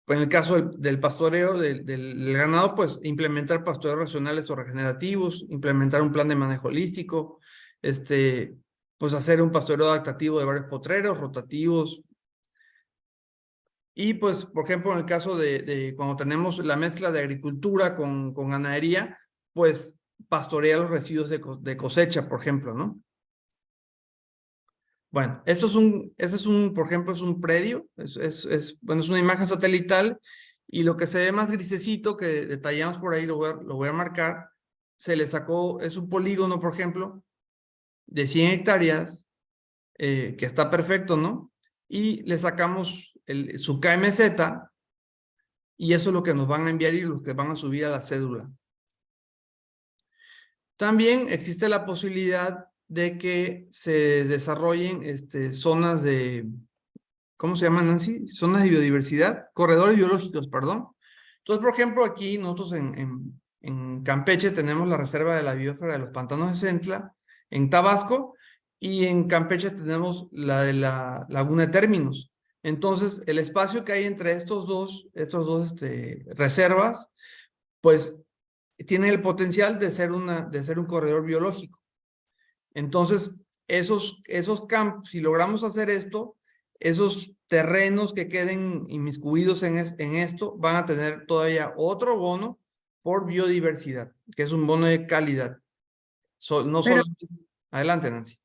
el caso del pastoreo del ganado, pues implementar pastoreos racionales o regenerativos, implementar un plan de manejo holístico, pues hacer un pastoreo adaptativo de varios potreros, rotativos. Y pues, por ejemplo, en el caso de cuando tenemos la mezcla de agricultura con ganadería, pues pastorea los residuos de cosecha, por ejemplo, ¿no? Bueno, ese es un, por ejemplo, es un predio, bueno, es una imagen satelital y lo que se ve más grisecito que detallamos por ahí, lo voy a marcar, se le sacó, es un polígono, por ejemplo, de 100 hectáreas, que está perfecto, ¿no? Y le sacamos su KMZ y eso es lo que nos van a enviar y lo que van a subir a la cédula. También existe la posibilidad de que se desarrollen zonas de, ¿cómo se llaman, Nancy? Zonas de biodiversidad, corredores biológicos, perdón. Entonces, por ejemplo, aquí nosotros en Campeche tenemos la Reserva de la Biosfera de los Pantanos de Centla, en Tabasco, y en Campeche tenemos la de la Laguna de Términos. Entonces, el espacio que hay entre estos dos reservas, pues tiene el potencial de ser un corredor biológico. Entonces, esos campos, si logramos hacer esto, esos terrenos que queden inmiscuidos en esto van a tener todavía otro bono por biodiversidad, que es un bono de calidad. Adelante, Nancy.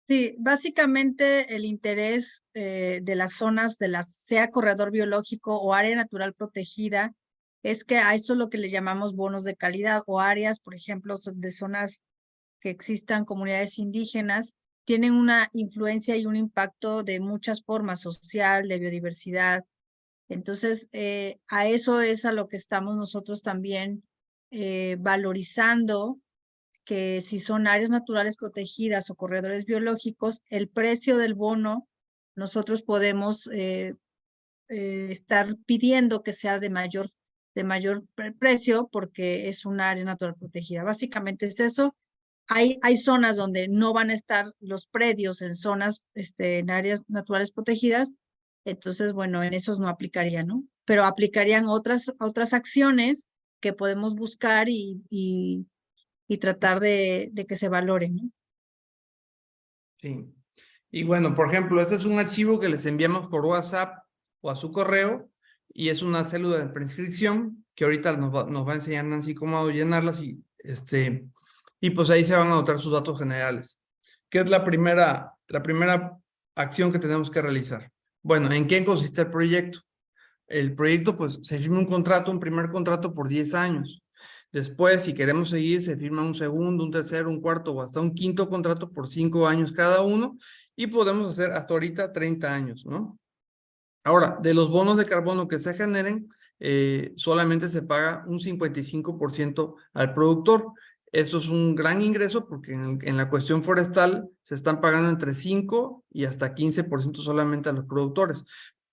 Sí, básicamente el interés de las zonas sea corredor biológico o área natural protegida, es que a eso es lo que le llamamos bonos de calidad o áreas, por ejemplo, de zonas que existan comunidades indígenas, tienen una influencia y un impacto de muchas formas, social, de biodiversidad. Entonces, a eso es a lo que estamos nosotros también valorizando, que si son áreas naturales protegidas o corredores biológicos, el precio del bono, nosotros podemos estar pidiendo que sea de mayor precio porque es un área natural protegida. Básicamente es eso. Hay zonas donde no van a estar los predios en zonas, en áreas naturales protegidas, entonces, bueno, en esos no aplicaría, ¿no? Pero aplicarían otras acciones que podemos buscar y tratar de que se valoren, ¿no? Sí. Y bueno, por ejemplo, este es un archivo que les enviamos por WhatsApp o a su correo y es una célula de prescripción que ahorita nos va a enseñar Nancy cómo llenarlas y pues ahí se van a anotar sus datos generales. ¿Qué es la primera acción que tenemos que realizar? Bueno, ¿en qué consiste el proyecto? El proyecto, pues, se firma un primer contrato por 10 años. Después, si queremos seguir, se firma un segundo, un tercero, un cuarto o hasta un quinto contrato por 5 años cada uno y podemos hacer hasta ahorita 30 años, ¿no? Ahora, de los bonos de carbono que se generen, solamente se paga un 55% al productor. Eso es un gran ingreso porque en la cuestión forestal se están pagando entre 5 y hasta 15% solamente a los productores.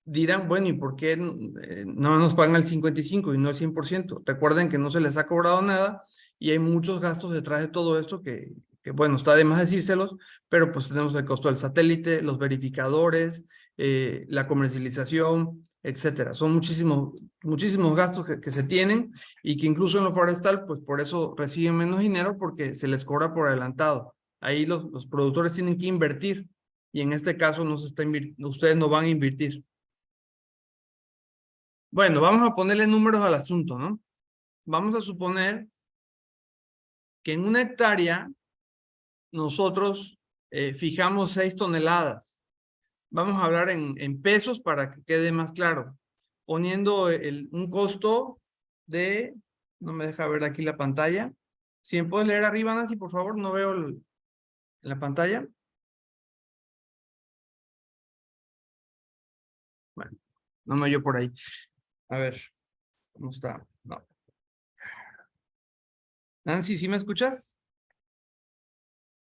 Dirán, bueno, ¿y por qué no nos pagan el 55 y no el 100%? Recuerden que no se les ha cobrado nada y hay muchos gastos detrás de todo esto que bueno, está de más decírselos, pero pues tenemos el costo del satélite, los verificadores, la comercialización, etcétera. Son muchísimos gastos que se tienen y que incluso en lo forestal, pues por eso reciben menos dinero porque se les cobra por adelantado. Ahí los productores tienen que invertir y en este caso ustedes no van a invertir. Bueno, vamos a ponerle números al asunto, ¿no? Vamos a suponer que en una hectárea nosotros fijamos 6 toneladas. Vamos a hablar en pesos para que quede más claro. Poniendo un costo de, no me deja ver aquí la pantalla. Si me puedes leer arriba, Nancy, por favor, no veo en la pantalla. Bueno, no me oyo por ahí. A ver, ¿cómo está? No. Nancy, ¿sí me escuchas?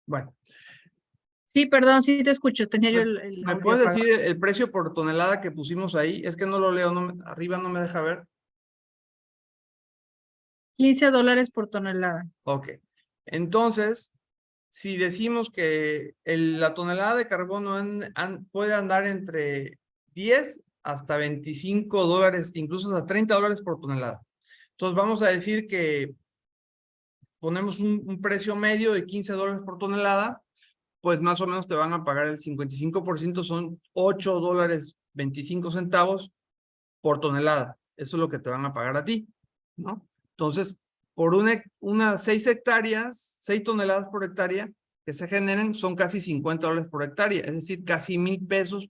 Bueno. Sí, perdón, sí te escucho. Tenía yo ¿Me audio puedes apagado. decir el precio por tonelada que pusimos ahí? Es que no lo leo, arriba no me deja ver. $15 por tonelada. Ok. Entonces, si decimos que la tonelada de carbono puede andar entre 10 hasta $25, incluso hasta $30 por tonelada. Entonces, vamos a decir que ponemos un precio medio de $15 por tonelada, pues más o menos te van a pagar el 55%, son $8.25 por tonelada. Eso es lo que te van a pagar a ti, ¿no? Entonces, por unas 6 hectáreas, 6 toneladas por hectárea, que se generen son casi $50 por hectárea, es decir, casi 1,000 pesos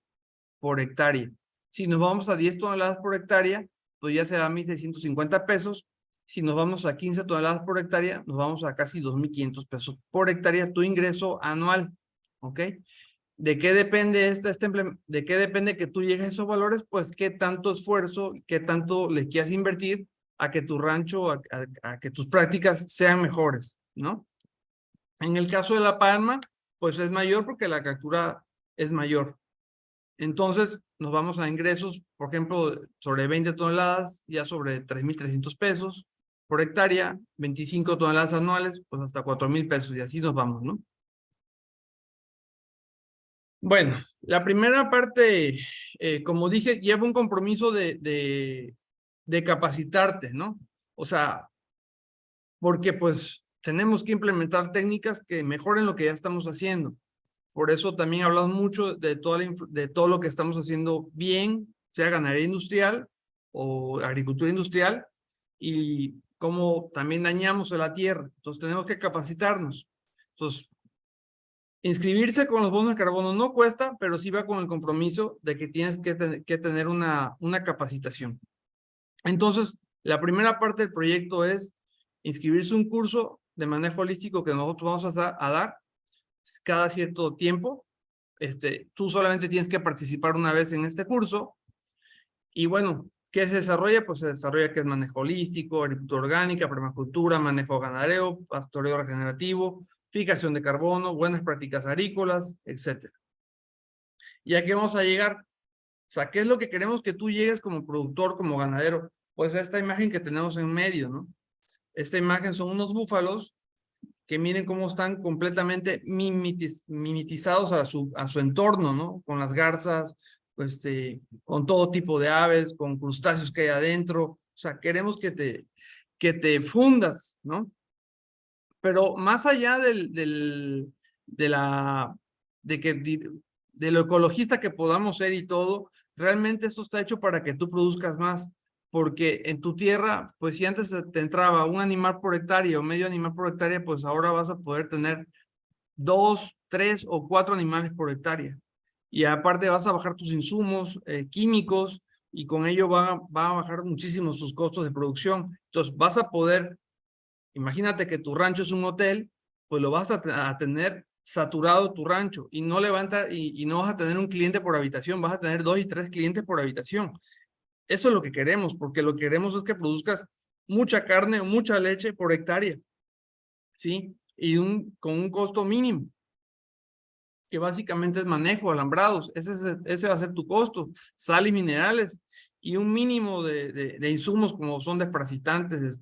por hectárea. Si nos vamos a 10 toneladas por hectárea, pues ya será 1,650 pesos. Si nos vamos a 15 toneladas por hectárea, nos vamos a casi 2,500 pesos por hectárea tu ingreso anual. ¿Ok? ¿De qué depende de qué depende que tú llegues a esos valores? Pues qué tanto esfuerzo, qué tanto le quieras invertir a que tu rancho, a que tus prácticas sean mejores, ¿no? En el caso de la palma, pues es mayor porque la captura es mayor. Entonces, nos vamos a ingresos, por ejemplo, sobre 20 toneladas, ya sobre 3,300 pesos por hectárea, 25 toneladas anuales, pues hasta 4,000 pesos, y así nos vamos, ¿no? Bueno, la primera parte, como dije, lleva un compromiso de capacitarte, ¿no? O sea, porque pues tenemos que implementar técnicas que mejoren lo que ya estamos haciendo. Por eso también hablamos mucho de todo lo que estamos haciendo bien, sea ganadería industrial o agricultura industrial, y cómo también dañamos a la tierra. Entonces tenemos que capacitarnos. Entonces, inscribirse con los bonos de carbono no cuesta, pero sí va con el compromiso de que tienes que tener una capacitación. Entonces, la primera parte del proyecto es inscribirse un curso de manejo holístico que nosotros vamos a dar cada cierto tiempo. Tú solamente tienes que participar una vez en este curso. Y bueno, ¿qué se desarrolla? Pues se desarrolla que es manejo holístico, agricultura orgánica, permacultura, manejo ganadero, pastoreo regenerativo, fijación de carbono, buenas prácticas agrícolas, etc. ¿Y a qué vamos a llegar? O sea, ¿qué es lo que queremos que tú llegues como productor, como ganadero? Pues a esta imagen que tenemos en medio, ¿no? Esta imagen son unos búfalos que miren cómo están completamente mimetizados a su entorno, ¿no? Con las garzas, pues, con todo tipo de aves, con crustáceos que hay adentro. O sea, queremos que te fundas, ¿no? Pero más allá de lo ecologista que podamos ser y todo, realmente esto está hecho para que tú produzcas más, porque en tu tierra, pues si antes te entraba un animal por hectárea o medio animal por hectárea, pues ahora vas a poder tener 2, 3 o 4 animales por hectárea. Y aparte vas a bajar tus insumos químicos, y con ello van a bajar muchísimo sus costos de producción. Entonces vas a poder, imagínate que tu rancho es un hotel, pues lo vas a tener saturado tu rancho, y no y no vas a tener un cliente por habitación, vas a tener 2 y 3 clientes por habitación. Eso es lo que queremos, porque lo que queremos es que produzcas mucha carne o mucha leche por hectárea, ¿sí? Y con un costo mínimo, que básicamente es manejo, alambrados. Ese va a ser tu costo, sal y minerales, y un mínimo de insumos como son desparasitantes,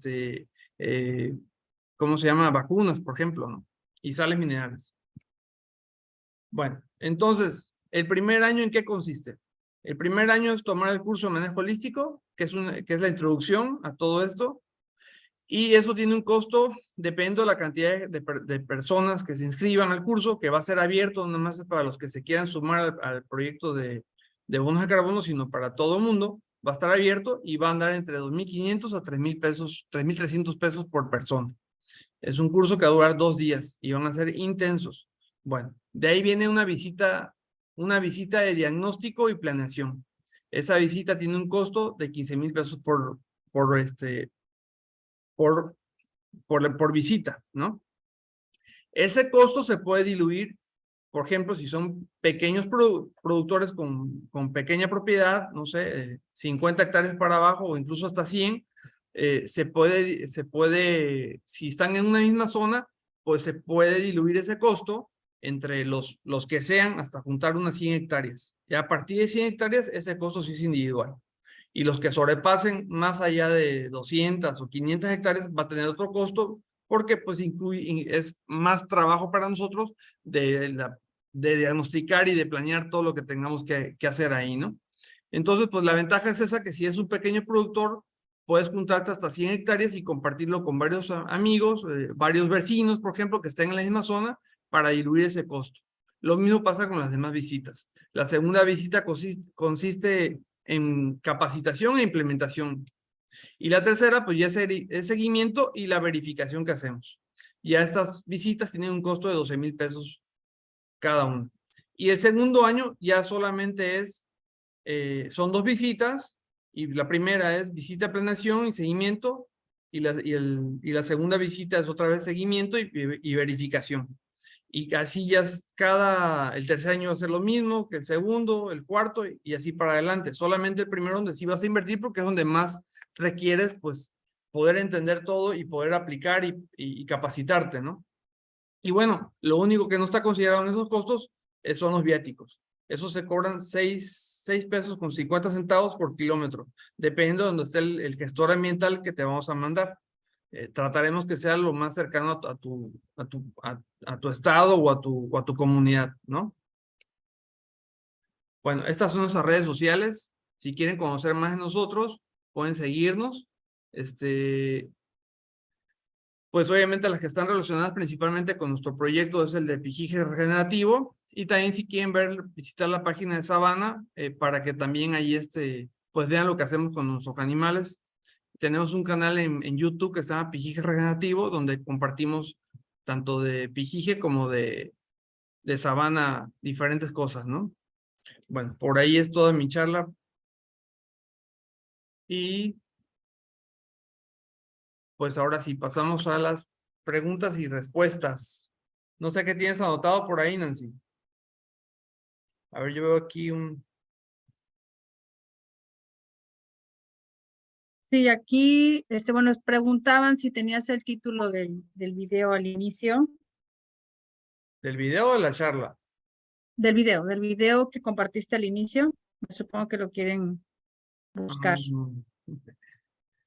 ¿cómo se llama? Vacunas, por ejemplo, ¿no? Y sales minerales. Bueno, entonces, ¿el primer año en qué consiste? El primer año es tomar el curso de manejo holístico, que es la introducción a todo esto, y eso tiene un costo, dependiendo de la cantidad de personas que se inscriban al curso, que va a ser abierto, no más para los que se quieran sumar al proyecto de bonos de carbono, sino para todo el mundo. Va a estar abierto y va a andar entre 2,500 a 3,000 pesos, 3,300 pesos por persona. Es un curso que va a durar 2 días y van a ser intensos. Bueno, de ahí viene una visita de diagnóstico y planeación. Esa visita tiene un costo de 15,000 pesos por visita, ¿no? Ese costo se puede diluir, por ejemplo, si son pequeños productores con pequeña propiedad, no sé, 50 hectáreas para abajo o incluso hasta 100, se puede, si están en una misma zona, pues se puede diluir ese costo entre los que sean, hasta juntar unas 100 hectáreas. Y a partir de 100 hectáreas, ese costo sí es individual. Y los que sobrepasen más allá de 200 o 500 hectáreas va a tener otro costo, porque pues es más trabajo para nosotros de diagnosticar y de planear todo lo que tengamos que hacer ahí, ¿no? Entonces, pues la ventaja es esa, que si es un pequeño productor, puedes juntarte hasta 100 hectáreas y compartirlo con varios amigos, varios vecinos, por ejemplo, que estén en la misma zona, para diluir ese costo. Lo mismo pasa con las demás visitas. La segunda visita consiste en capacitación e implementación. Y la tercera, pues ya es seguimiento y la verificación que hacemos. Ya estas visitas tienen un costo de 12,000 pesos cada una. Y el segundo año ya solamente es, son 2 visitas, y la primera es visita de planeación y seguimiento, y la segunda visita es otra vez seguimiento y verificación. Y así ya el tercer año va a ser lo mismo que el segundo, el cuarto, y así para adelante. Solamente el primero donde sí vas a invertir porque es donde más requieres, pues, poder entender todo y poder aplicar y capacitarte, ¿no? Y bueno, lo único que no está considerado en esos costos son los viáticos. Esos se cobran 6 pesos con 50 centavos por kilómetro, dependiendo de donde esté el gestor ambiental que te vamos a mandar. Trataremos que sea lo más cercano a tu estado o a tu comunidad, ¿no? Bueno, estas son nuestras redes sociales. Si quieren conocer más de nosotros, pueden seguirnos. Pues obviamente las que están relacionadas principalmente con nuestro proyecto es el de pijije regenerativo, y también si quieren visitar la página de Sabana para que también ahí pues vean lo que hacemos con nuestros animales. Tenemos un canal en YouTube que se llama Pijije Regenerativo, donde compartimos tanto de pijije como de sabana diferentes cosas, ¿no? Bueno, por ahí es toda mi charla. Y pues ahora sí, pasamos a las preguntas y respuestas. No sé qué tienes anotado por ahí, Nancy. A ver, yo veo aquí un... Sí, aquí, bueno, preguntaban si tenías el título del video al inicio. ¿Del video o de la charla? Del video que compartiste al inicio. Supongo que lo quieren buscar.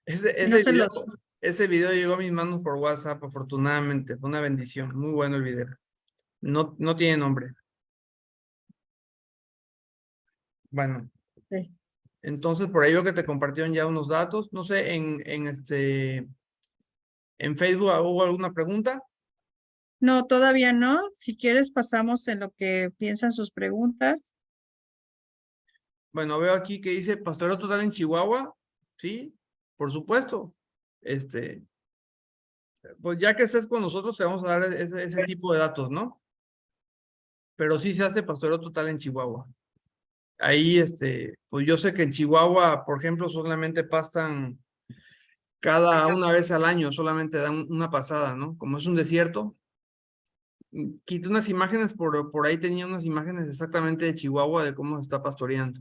Ese, Y no ese se video, los... ese video llegó a mis manos por WhatsApp, afortunadamente. Fue una bendición. Muy bueno el video. No tiene nombre. Bueno, Sí. entonces por ahí veo que te compartieron ya unos datos. No sé, en Facebook hubo alguna pregunta. No, todavía no. Si quieres, pasamos en lo que piensan sus preguntas. Bueno, veo aquí que dice pastoreo total en Chihuahua. Sí, por supuesto. Pues ya que estés con nosotros, te vamos a dar ese tipo de datos, ¿no? Pero sí se hace pastoreo total en Chihuahua. Ahí, pues yo sé que en Chihuahua, por ejemplo, solamente pastan cada una vez al año, solamente dan una pasada, ¿no? Como es un desierto. Quité unas imágenes, por ahí tenía unas imágenes exactamente de Chihuahua, de cómo se está pastoreando.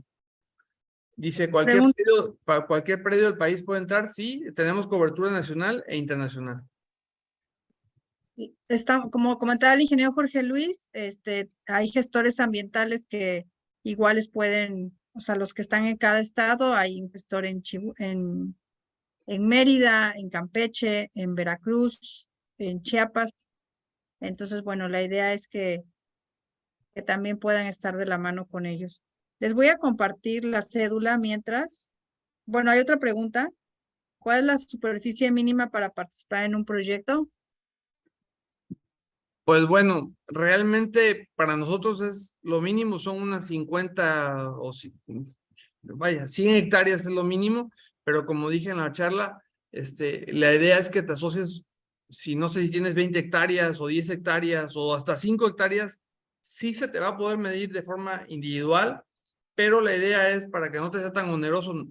Dice, cualquier predio del país puede entrar, sí, tenemos cobertura nacional e internacional. Como comentaba el ingeniero Jorge Luis, hay gestores ambientales que iguales pueden, o sea, los que están en cada estado, hay un gestor en Mérida, en Campeche, en Veracruz, en Chiapas. Entonces, bueno, la idea es que también puedan estar de la mano con ellos. Les voy a compartir la cédula mientras. Bueno, hay otra pregunta. ¿Cuál es la superficie mínima para participar en un proyecto? Pues bueno, realmente para nosotros es lo mínimo, son unas 50 vaya, 100 hectáreas es lo mínimo, pero como dije en la charla, la idea es que te asocies, si no sé si tienes 20 hectáreas o 10 hectáreas o hasta 5 hectáreas, sí se te va a poder medir de forma individual, pero la idea es para que no te sea tan oneroso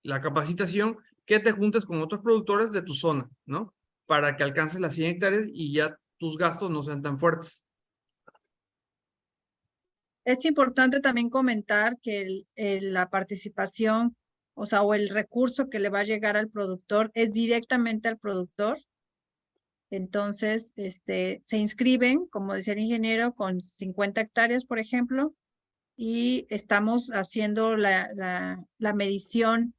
la capacitación, que te juntes con otros productores de tu zona, ¿no? Para que alcances las 100 hectáreas y ya tus gastos no sean tan fuertes. Es importante también comentar que la participación, o sea, o el recurso que le va a llegar al productor es directamente al productor. Entonces, se inscriben, como decía el ingeniero, con 50 hectáreas, por ejemplo, y estamos haciendo la medición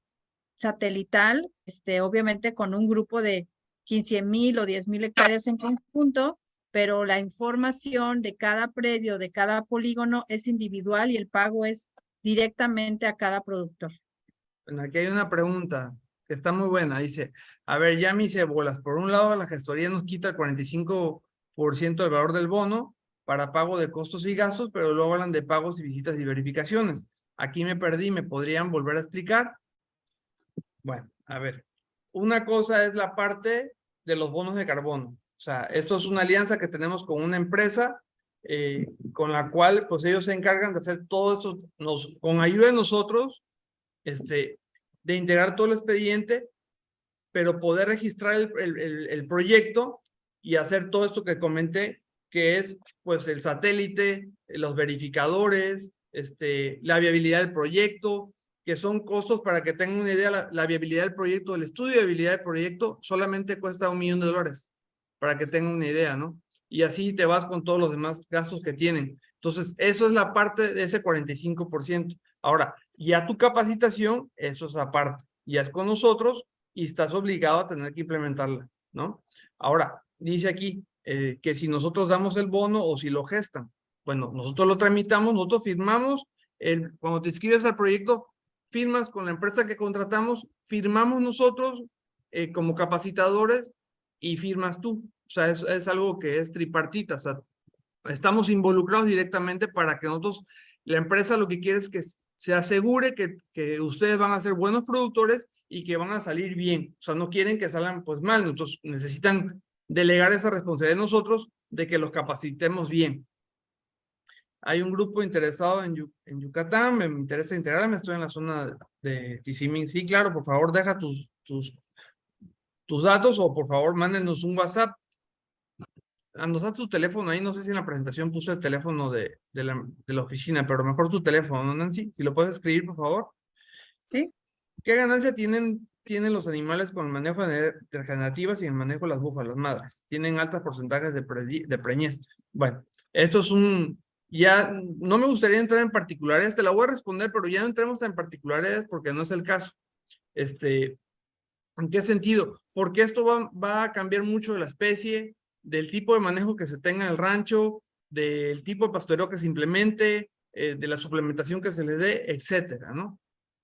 satelital, obviamente con un grupo de 15,000 o 10,000 hectáreas en conjunto, pero la información de cada predio, de cada polígono es individual y el pago es directamente a cada productor. Bueno, aquí hay una pregunta que está muy buena. Dice, a ver, ya me hice bolas. Por un lado, la gestoría nos quita el 45% del valor del bono para pago de costos y gastos, pero luego hablan de pagos y visitas y verificaciones. Aquí me perdí, ¿me podrían volver a explicar? Bueno, a ver. Una cosa es la parte de los bonos de carbono. sea, esto es una alianza que tenemos con una empresa con la cual pues ellos se encargan de hacer todo esto, con ayuda de nosotros, de integrar todo el expediente, pero poder registrar el proyecto y hacer todo esto que comenté, que es pues el satélite, los verificadores, la viabilidad del proyecto, que son costos para que tengan una idea, la viabilidad del proyecto, el estudio de viabilidad del proyecto solamente cuesta $1 millón, para que tengan una idea, ¿no? Y así te vas con todos los demás gastos que tienen. Entonces, eso es la parte de ese 45%. Ahora, ya tu capacitación, eso es aparte, ya es con nosotros y estás obligado a tener que implementarla, ¿no? Ahora, dice aquí que si nosotros damos el bono o si lo gestan. Bueno, nosotros lo tramitamos, nosotros firmamos, cuando te inscribes al proyecto, firmas con la empresa que contratamos, firmamos nosotros como capacitadores y firmas tú. O sea, es algo que es tripartita, o sea, estamos involucrados directamente para que nosotros, la empresa lo que quiere es que se asegure que ustedes van a ser buenos productores y que van a salir bien. O sea, no quieren que salgan pues mal, nosotros necesitan delegar esa responsabilidad de nosotros de que los capacitemos bien. Hay un grupo interesado en Yucatán, me interesa integrarme, estoy en la zona de Tizimín. Sí, claro, por favor, deja tus datos o por favor, mándenos un WhatsApp. Anota tu teléfono ahí, no sé si en la presentación puse el teléfono de la oficina, pero mejor tu teléfono, ¿no, Nancy? Si lo puedes escribir, por favor. Sí. ¿Qué ganancia tienen los animales con el manejo de regenerativas y el manejo de las búfalas madres? Tienen altos porcentajes de preñez. Bueno, esto es ya no me gustaría entrar en particulares, te la voy a responder, pero ya no entremos en particulares porque no es el caso. ¿En qué sentido? Porque esto va a cambiar mucho de la especie, del tipo de manejo que se tenga en el rancho, del tipo de pastoreo que se implemente, de la suplementación que se les dé, etcétera, ¿no?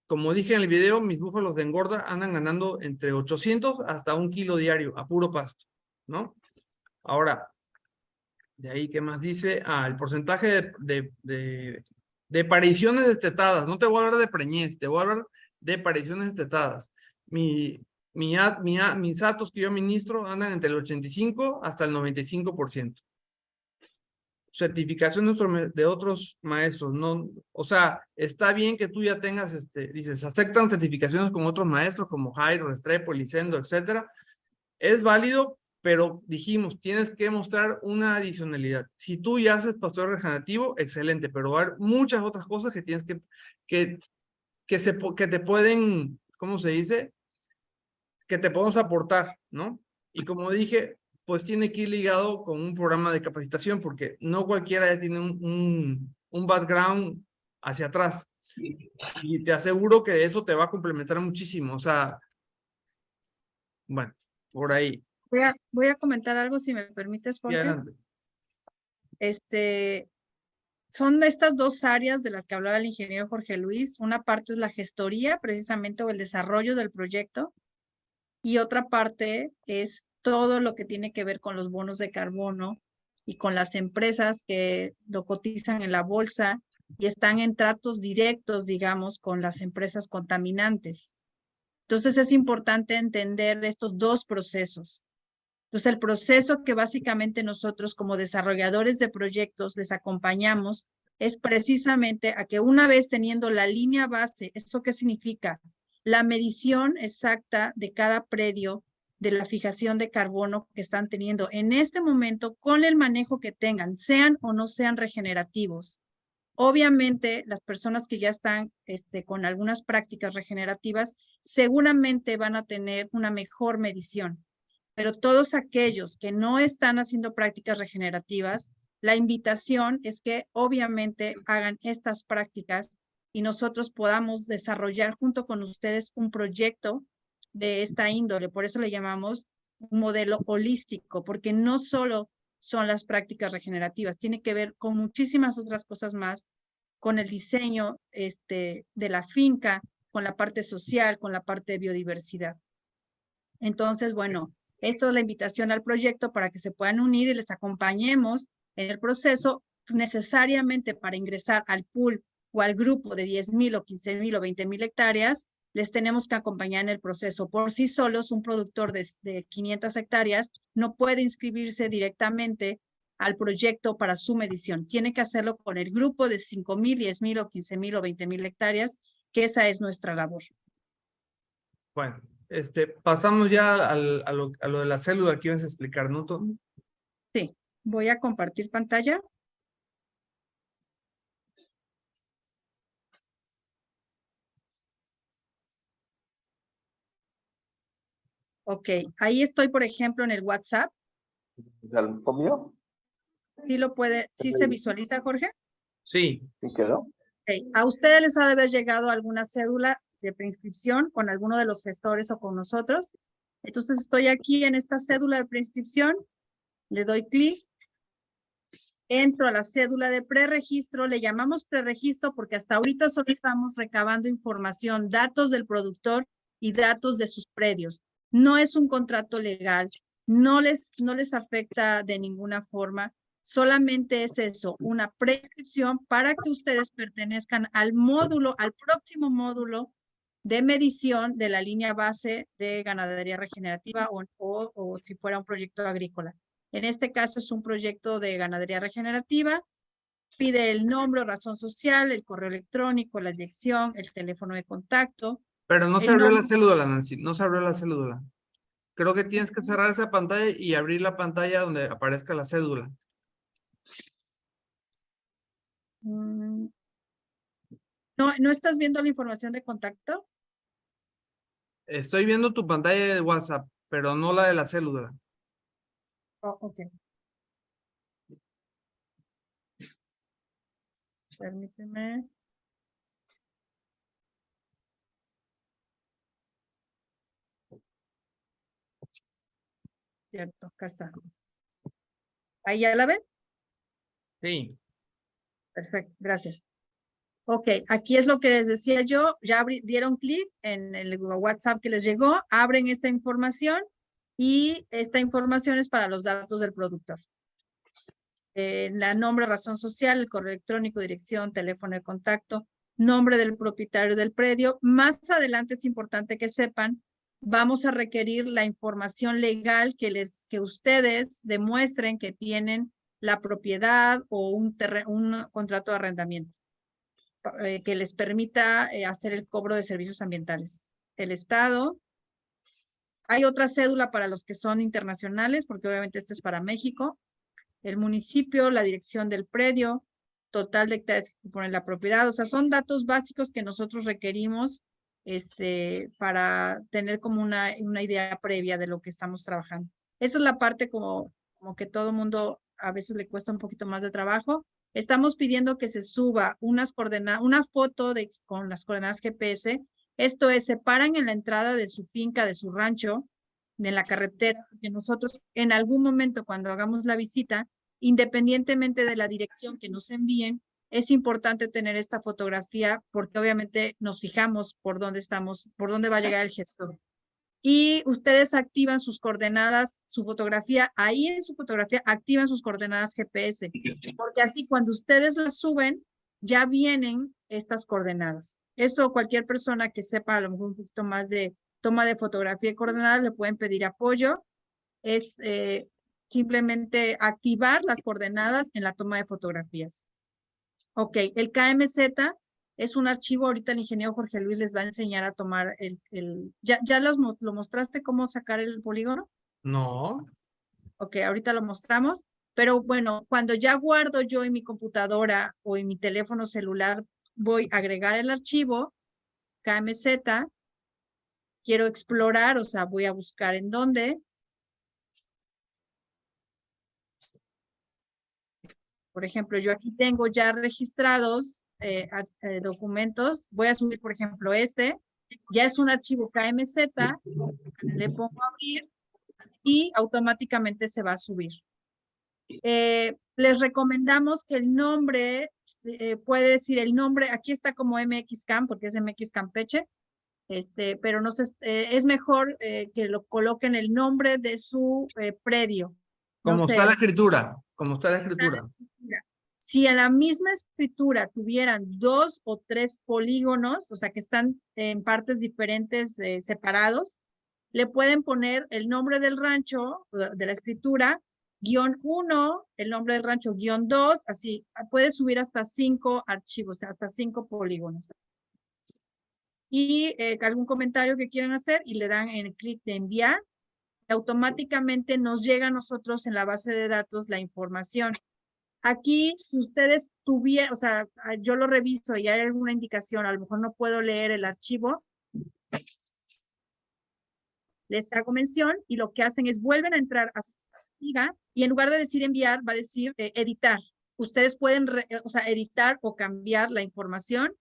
Como dije en el video, mis búfalos de engorda andan ganando entre 800 hasta 1 kilo diario a puro pasto, ¿no? Ahora, de ahí, ¿qué más dice? El porcentaje de apariciones destetadas. No te voy a hablar de preñez, te voy a hablar de apariciones destetadas. Mis datos que yo ministro andan entre el 85 hasta el 95%. Certificación de otros maestros, no, o sea, está bien que tú ya tengas, dices, aceptan certificaciones con otros maestros como Jairo, Restrepo, Licendo, etcétera. Es válido, pero dijimos, tienes que mostrar una adicionalidad. Si tú ya haces pastoreo regenerativo, excelente, pero va a haber muchas otras cosas que tienes que te pueden, ¿cómo se dice? Que te podemos aportar, ¿no? Y como dije, pues tiene que ir ligado con un programa de capacitación, porque no cualquiera ya tiene un background hacia atrás. Y te aseguro que eso te va a complementar muchísimo. O sea, bueno, por ahí. Voy a comentar algo, si me permites, Jorge. Adelante. Son estas dos áreas de las que hablaba el ingeniero Jorge Luis. Una parte es la gestoría, precisamente, o el desarrollo del proyecto. Y otra parte es todo lo que tiene que ver con los bonos de carbono y con las empresas que lo cotizan en la bolsa y están en tratos directos, digamos, con las empresas contaminantes. Entonces es importante entender estos dos procesos. Entonces el proceso que básicamente nosotros como desarrolladores de proyectos les acompañamos es precisamente a que una vez teniendo la línea base, ¿eso qué significa? La medición exacta de cada predio de la fijación de carbono que están teniendo en este momento con el manejo que tengan, sean o no sean regenerativos. Obviamente, las personas que ya están con algunas prácticas regenerativas seguramente van a tener una mejor medición, pero todos aquellos que no están haciendo prácticas regenerativas, la invitación es que obviamente hagan estas prácticas y nosotros podamos desarrollar junto con ustedes un proyecto de esta índole. Por eso le llamamos un modelo holístico, porque no solo son las prácticas regenerativas, tiene que ver con muchísimas otras cosas más, con el diseño de la finca, con la parte social, con la parte de biodiversidad. Entonces, bueno, esto es la invitación al proyecto para que se puedan unir y les acompañemos en el proceso necesariamente para ingresar al pool o al grupo de 10,000 o 15,000 o 20,000 hectáreas. les tenemos que acompañar en el proceso. Por sí solos, un productor de 500 hectáreas no puede inscribirse directamente al proyecto para su medición. Tiene que hacerlo con el grupo de 5,000, 10,000 o 15,000 o 20,000 hectáreas, que esa es nuestra labor. Bueno, pasamos ya a lo de la célula que ibas a explicar, ¿no, Tom? Sí, voy a compartir pantalla. Ok, ahí estoy, por ejemplo, en el WhatsApp. ¿Ya lo comió? ¿Sí se visualiza, Jorge? Sí. ¿Y quedó? Ok, a ustedes les ha de haber llegado alguna cédula de preinscripción con alguno de los gestores o con nosotros. Entonces estoy aquí en esta cédula de preinscripción, le doy clic, entro a la cédula de preregistro, le llamamos preregistro porque hasta ahorita solo estamos recabando información, datos del productor y datos de sus predios. No es un contrato legal, no les afecta de ninguna forma, solamente es eso, una prescripción para que ustedes pertenezcan al módulo, al próximo módulo de medición de la línea base de ganadería regenerativa o si fuera un proyecto agrícola. En este caso es un proyecto de ganadería regenerativa. Pide el nombre, razón social, el correo electrónico, la dirección, el teléfono de contacto. Pero no se abrió la célula, Nancy, no se abrió la célula. Creo que tienes que cerrar esa pantalla y abrir la pantalla donde aparezca la cédula. ¿No estás viendo la información de contacto? Estoy viendo tu pantalla de WhatsApp, pero no la de la célula. Oh, ok. Permíteme. Cierto, acá está. ¿Ahí ya la ven? Sí. Perfecto, gracias. Ok, aquí es lo que les decía yo. Ya dieron clic en el WhatsApp que les llegó, abren esta información y esta información es para los datos del productor. La nombre, razón social, el correo electrónico, dirección, teléfono de contacto, nombre del propietario del predio. Más adelante es importante que sepan, vamos a requerir la información legal que ustedes demuestren que tienen la propiedad o un contrato de arrendamiento que les permita hacer el cobro de servicios ambientales. El Estado. Hay otra cédula para los que son internacionales, porque obviamente este es para México. El municipio, la dirección del predio, total de hectáreas que componen la propiedad. O sea, son datos básicos que nosotros requerimos para tener como una idea previa de lo que estamos trabajando. Esa es la parte como que todo mundo a veces le cuesta un poquito más de trabajo. Estamos pidiendo que se suba una foto con las coordenadas GPS. Esto es, se paran en la entrada de su finca, de su rancho, de la carretera, porque nosotros en algún momento cuando hagamos la visita, independientemente de la dirección que nos envíen, es importante tener esta fotografía porque obviamente nos fijamos por dónde estamos, por dónde va a llegar el gestor. Y ustedes activan sus coordenadas, su fotografía, ahí en su fotografía activan sus coordenadas GPS, porque así cuando ustedes las suben, ya vienen estas coordenadas. Eso cualquier persona que sepa a lo mejor un poquito más de toma de fotografía y coordenadas le pueden pedir apoyo. Es simplemente activar las coordenadas en la toma de fotografías. Ok, el KMZ es un archivo, ahorita el ingeniero Jorge Luis les va a enseñar a tomar ¿Ya lo mostraste cómo sacar el polígono? No. Ok, ahorita lo mostramos, pero bueno, cuando ya guardo yo en mi computadora o en mi teléfono celular, voy a agregar el archivo KMZ, quiero explorar, o sea, voy a buscar en dónde. Por ejemplo, yo aquí tengo ya registrados documentos. Voy a subir, por ejemplo, ya es un archivo KMZ, le pongo a abrir y automáticamente se va a subir. Les recomendamos que el nombre, puede decir el nombre, aquí está como MXCAM, porque es MX Campeche, pero no sé, es mejor que lo coloquen el nombre de su predio. Como No sé, está la escritura, como está la escritura. Si en la misma escritura tuvieran 2 o 3 polígonos, o sea, que están en partes diferentes, separados, le pueden poner el nombre del rancho, de la escritura, ¡1, el nombre del rancho, ¡2, así. Puede subir hasta 5 archivos, hasta 5 polígonos. Y algún comentario que quieran hacer y le dan el clic de enviar, automáticamente nos llega a nosotros en la base de datos la información. Aquí, si ustedes tuvieran, o sea, yo lo reviso y hay alguna indicación, a lo mejor no puedo leer el archivo, les hago mención y lo que hacen es vuelven a entrar a su liga y en lugar de decir enviar, va a decir editar. Ustedes pueden, o sea, editar o cambiar la información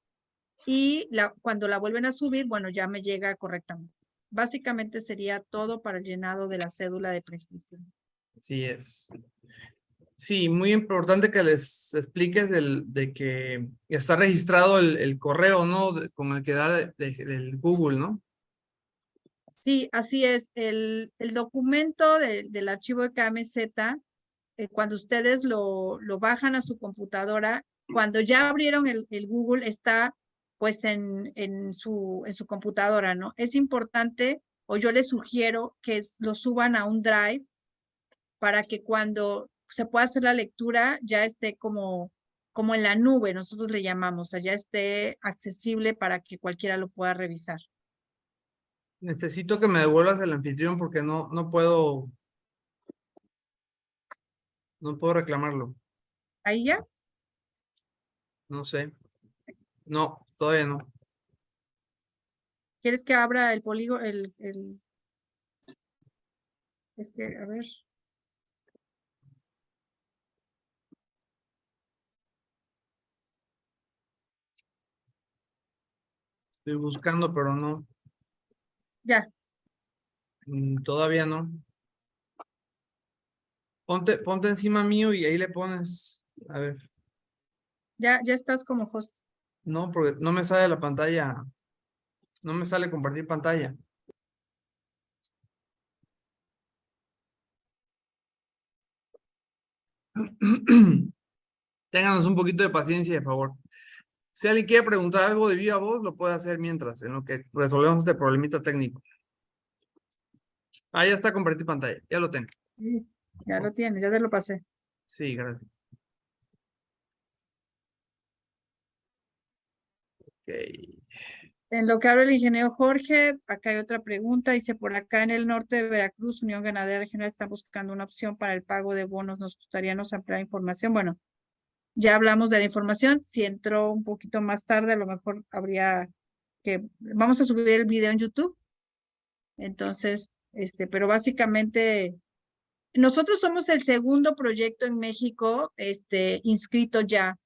y cuando la vuelven a subir, bueno, ya me llega correctamente. Básicamente sería todo para el llenado de la cédula de prescripción. Así es. Sí, muy importante que les expliques de que está registrado el correo, ¿no? Con el que da del Google, ¿no? Sí, así es. El documento del archivo de KMZ, cuando ustedes lo bajan a su computadora, cuando ya abrieron el Google, está pues en su computadora, ¿no? Es importante, o yo les sugiero que lo suban a un Drive para que cuando se pueda hacer la lectura ya esté como en la nube, nosotros le llamamos, o sea, ya esté accesible para que cualquiera lo pueda revisar. Necesito que me devuelvas el anfitrión porque no puedo reclamarlo. ¿Ahí ya? No sé. No, todavía no. ¿Quieres que abra el polígono? Es que, a ver. Estoy buscando, pero no. Ya, Todavía no. Ponte encima mío y ahí le pones. A ver. ya estás como host. No, porque no me sale la pantalla. No me sale compartir pantalla. Ténganos un poquito de paciencia, por favor. Si alguien quiere preguntar algo de viva voz, lo puede hacer mientras, en lo que resolvemos este problemita técnico. Ah, ya está compartir pantalla. Ya lo tengo. Sí, ya lo tienes, ya te lo pasé. Sí, gracias. Ok. En lo que habla el ingeniero Jorge, acá hay otra pregunta. Dice, por acá en el norte de Veracruz, Unión Ganadera Regional está buscando una opción para el pago de bonos. Nos gustaría nos ampliar información. Bueno, ya hablamos de la información. Si entró un poquito más tarde, a lo mejor habría que... Vamos a subir el video en YouTube. Entonces, pero básicamente, nosotros somos el segundo proyecto en México, inscrito ya,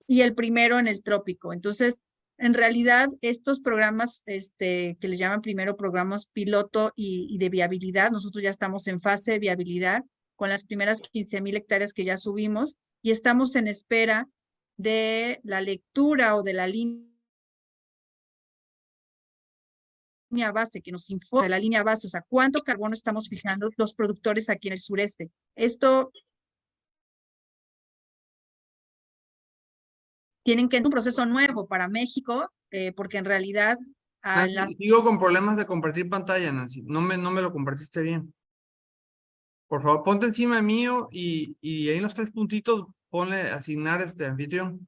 y el primero en el trópico. Entonces, en realidad, estos programas, que le llaman primero programas piloto y de viabilidad, nosotros ya estamos en fase de viabilidad con las primeras 15,000 hectáreas que ya subimos y estamos en espera de la lectura o de la línea base que nos informe la línea base, o sea, cuánto carbono estamos fijando los productores aquí en el sureste. Esto tienen que entrar un proceso nuevo para México, porque en realidad Nancy, sigo con problemas de compartir pantalla, Nancy. No me lo compartiste bien. Por favor, ponte encima mío y ahí en los 3 puntitos ponle asignar anfitrión.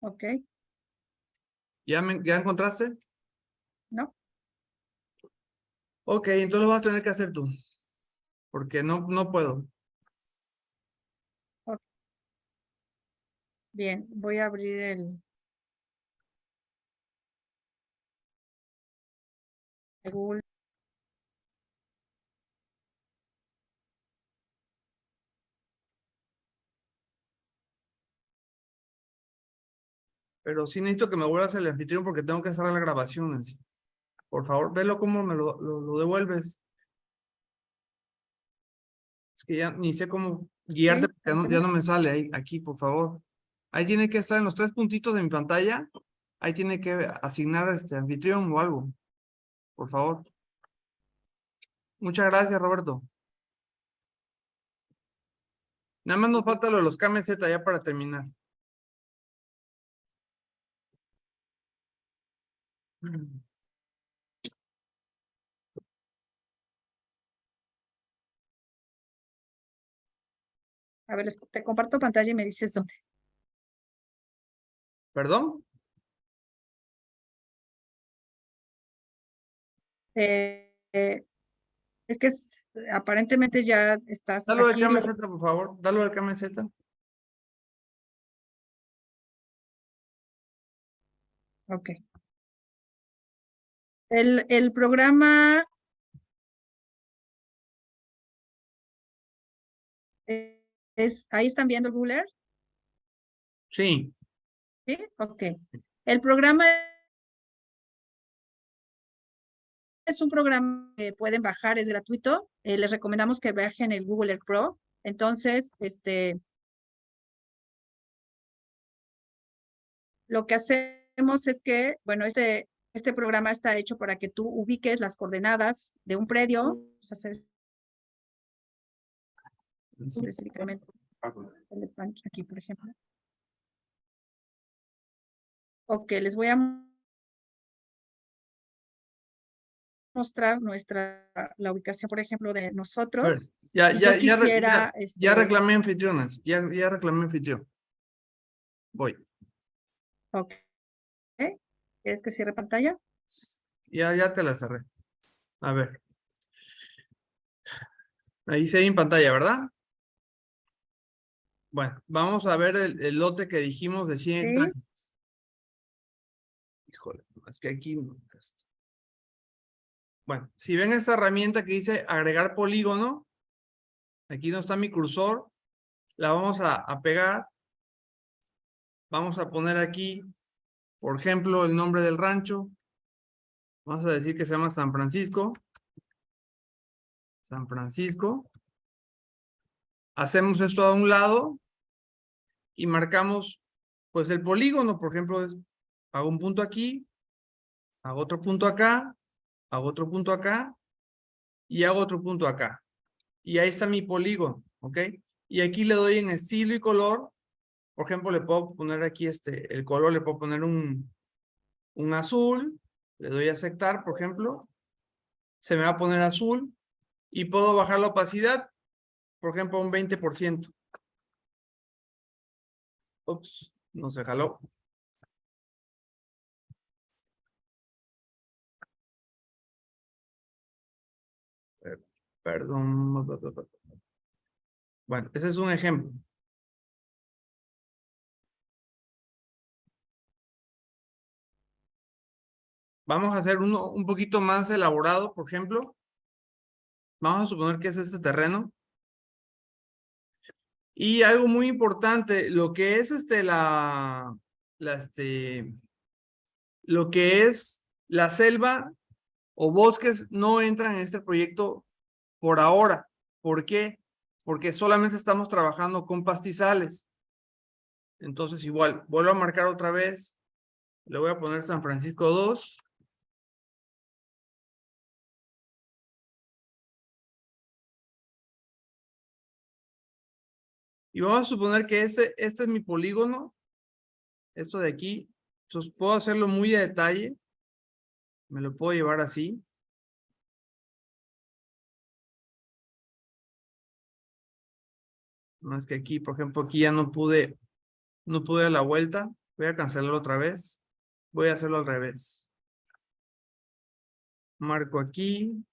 Ok, ¿Ya encontraste? ¿no? Ok, entonces lo vas a tener que hacer tú. Porque no puedo. Okay. Bien, voy a abrir el Google. Pero sí necesito que me vuelvas el anfitrión porque tengo que cerrar la grabación, Nancy. Por favor, velo cómo me lo devuelves. Es que ya ni sé cómo guiarte Sí, porque ya no me sale ahí, aquí, por favor. Ahí tiene que estar en los 3 puntitos de mi pantalla. Ahí tiene que asignar anfitrión o algo. Por favor. Muchas gracias, Roberto. Nada más nos falta lo de los KMZ ya para terminar. A ver, te comparto pantalla y me dices dónde. ¿Perdón? Es que aparentemente ya estás Dalo al aquí. KMZ, por favor. Dalo al KMZ. Ok. El programa ahí están viendo el Google Earth, Sí. ¿sí? Ok. El programa es un programa que pueden bajar, es gratuito. Les recomendamos que bajen el Google Earth Pro. Entonces, lo que hacemos es que, bueno, este programa está hecho para que tú ubiques las coordenadas de un predio. Vamos a hacer específicamente aquí, por ejemplo. Ok, les voy a mostrar la ubicación, por ejemplo, de A ver, nosotros. ya Quisiera, reclamé anfitrionas. Ya reclamé anfitrión. Voy. Ok. ¿Quieres que cierre pantalla? Ya te la cerré. A ver. Ahí se ve en pantalla, ¿verdad? Bueno, vamos a ver el lote que dijimos de 100 Sí. hectáreas. Híjole, es que aquí... Bueno, si ven esta herramienta que dice agregar polígono, aquí no está mi cursor, la vamos a pegar. Vamos a poner aquí, por ejemplo, el nombre del rancho. Vamos a decir que se llama San Francisco. San Francisco. Hacemos esto a un lado y marcamos pues el polígono. Por ejemplo, hago un punto aquí, hago otro punto acá, hago otro punto acá y hago otro punto acá. Y ahí está mi polígono, ¿ok? Y aquí le doy en estilo y color. Por ejemplo, le puedo poner aquí el color, le puedo poner un azul. Le doy a aceptar, por ejemplo. Se me va a poner azul. Y puedo bajar la opacidad, por ejemplo, a un 20%. Ups, no se jaló. Perdón. Bueno, ese es un ejemplo. Vamos a hacer uno un poquito más elaborado, por ejemplo. Vamos a suponer que es este terreno. Y algo muy importante, lo que es lo que es la selva o bosques no entran en este proyecto por ahora. ¿Por qué? Porque solamente estamos trabajando con pastizales. Entonces igual, vuelvo a marcar otra vez. Le voy a poner San Francisco 2. Y vamos a suponer que este es mi polígono. Esto de aquí. Entonces puedo hacerlo muy a detalle. Me lo puedo llevar así. Más que aquí, por ejemplo, aquí ya no pude a la vuelta. Voy a cancelarlo otra vez. Voy a hacerlo al revés. Marco aquí.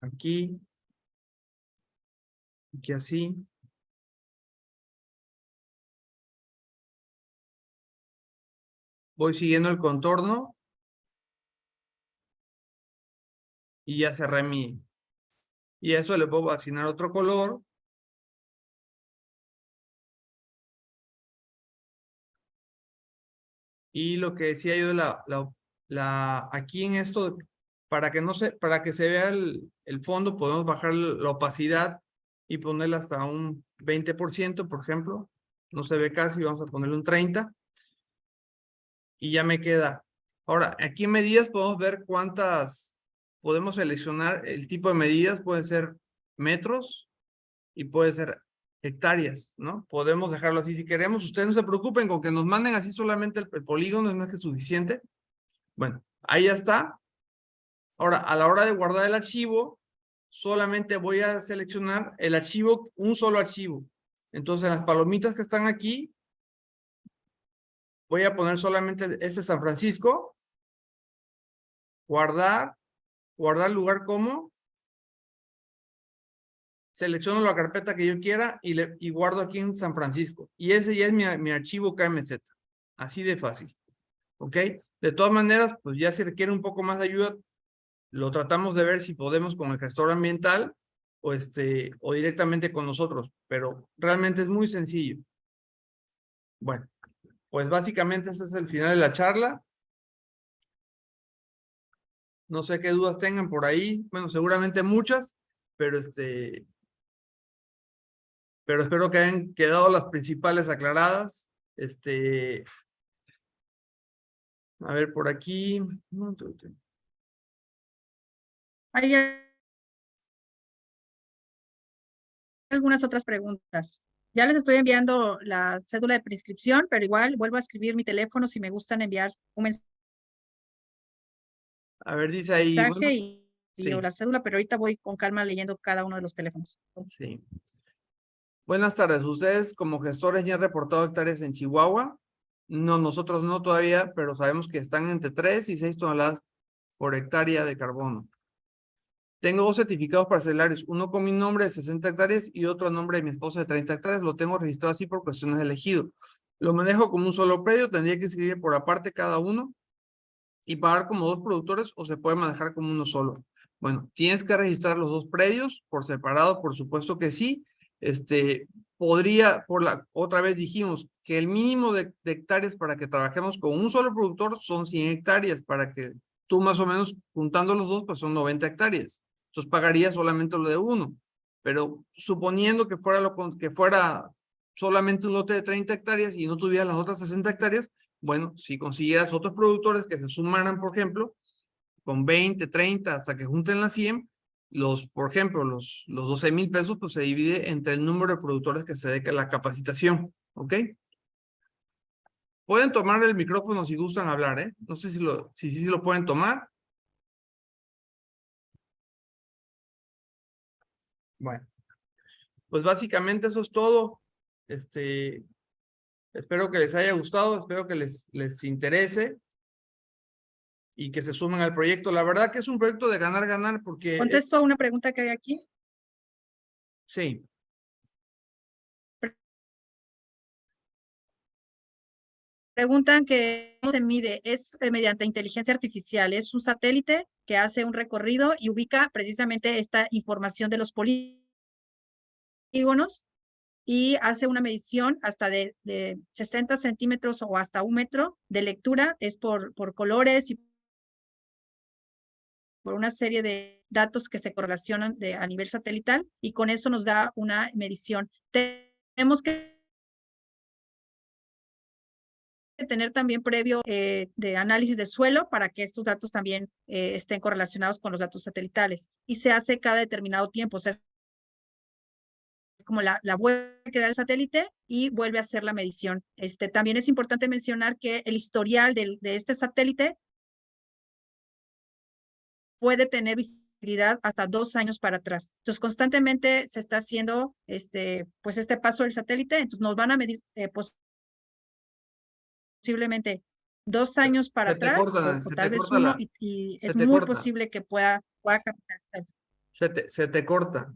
Aquí. Aquí así. Voy siguiendo el contorno. Y ya cerré y a eso le puedo asignar otro color. Y lo que decía yo de aquí en esto, para que se vea el fondo, podemos bajar la opacidad y ponerla hasta un 20%, por ejemplo. No se ve casi, vamos a ponerle un 30%. Y ya me queda. Ahora, aquí en medidas podemos ver cuántas podemos seleccionar el tipo de medidas, puede ser metros y puede ser hectáreas, ¿no? Podemos dejarlo así si queremos. Ustedes no se preocupen con que nos manden así solamente el polígono, es más que suficiente. Bueno, ahí ya está. Ahora, a la hora de guardar el archivo, solamente voy a seleccionar el archivo, un solo archivo. Entonces, las palomitas que están aquí, voy a poner solamente este San Francisco, guardar lugar como, selecciono la carpeta que yo quiera y guardo aquí en San Francisco. Y ese ya es mi archivo KMZ. Así de fácil. ¿Ok? De todas maneras, pues ya si requiere un poco más de ayuda, lo tratamos de ver si podemos con el gestor ambiental o directamente con nosotros, pero realmente es muy sencillo. Bueno, pues básicamente ese es el final de la charla. No sé qué dudas tengan por ahí, bueno, seguramente muchas, pero pero espero que hayan quedado las principales aclaradas. A ver, por aquí. Hay algunas otras preguntas. Ya les estoy enviando la cédula de prescripción, pero igual vuelvo a escribir mi teléfono si me gustan enviar un A ver, dice ahí. mensaje Bueno, o sí, la cédula, pero ahorita voy con calma leyendo cada uno de los teléfonos. sí. Buenas tardes. ¿Ustedes como gestores ya han reportado hectáreas en Chihuahua? No, nosotros no todavía, pero sabemos que están entre 3 y 6 toneladas por hectárea de carbono. Tengo 2 certificados parcelarios, uno con mi nombre de 60 hectáreas y otro a nombre de mi esposa de 30 hectáreas. Lo tengo registrado así por cuestiones de elegido. Lo manejo como un solo predio, tendría que inscribir por aparte cada uno y pagar como 2 productores o se puede manejar como uno solo. Bueno, tienes que registrar los 2 predios por separado, por supuesto que sí. Podría, otra vez dijimos que el mínimo de hectáreas para que trabajemos con un solo productor son 100 hectáreas, para que tú más o menos juntando los dos, pues son 90 hectáreas. Entonces pagarías solamente lo de uno. Pero suponiendo que fuera solamente un lote de 30 hectáreas y no tuviera las otras 60 hectáreas, bueno, si consiguieras otros productores que se sumaran, por ejemplo, con 20, 30, hasta que junten las 100, por ejemplo, los 12,000 pesos, pues se divide entre el número de productores que se dedica a la capacitación, ¿ok? Pueden tomar el micrófono si gustan hablar, ¿eh? No sé si lo pueden tomar. Bueno, pues básicamente eso es todo. Espero que les haya gustado, espero que les interese y que se sumen al proyecto. La verdad que es un proyecto de ganar porque... ¿Contesto a una pregunta que hay aquí? Sí. Preguntan que cómo se mide, es mediante inteligencia artificial, es un satélite que hace un recorrido y ubica precisamente esta información de los polígonos y hace una medición hasta de 60 centímetros o hasta 1 metro de lectura, es por colores y por una serie de datos que se correlacionan a nivel satelital y con eso nos da una medición. Tenemos que tener también previo de análisis de suelo para que estos datos también estén correlacionados con los datos satelitales y se hace cada determinado tiempo, o sea, es como la vuelta que da el satélite y vuelve a hacer la medición. También es importante mencionar que el historial de este satélite puede tener visibilidad hasta 2 años para atrás. Entonces, constantemente se está haciendo pues este paso del satélite, entonces nos van a medir posiblemente 2 años para Se te atrás corta, o tal vez 1 y se es te muy corta. posible que pueda capitalizarse. Se te corta,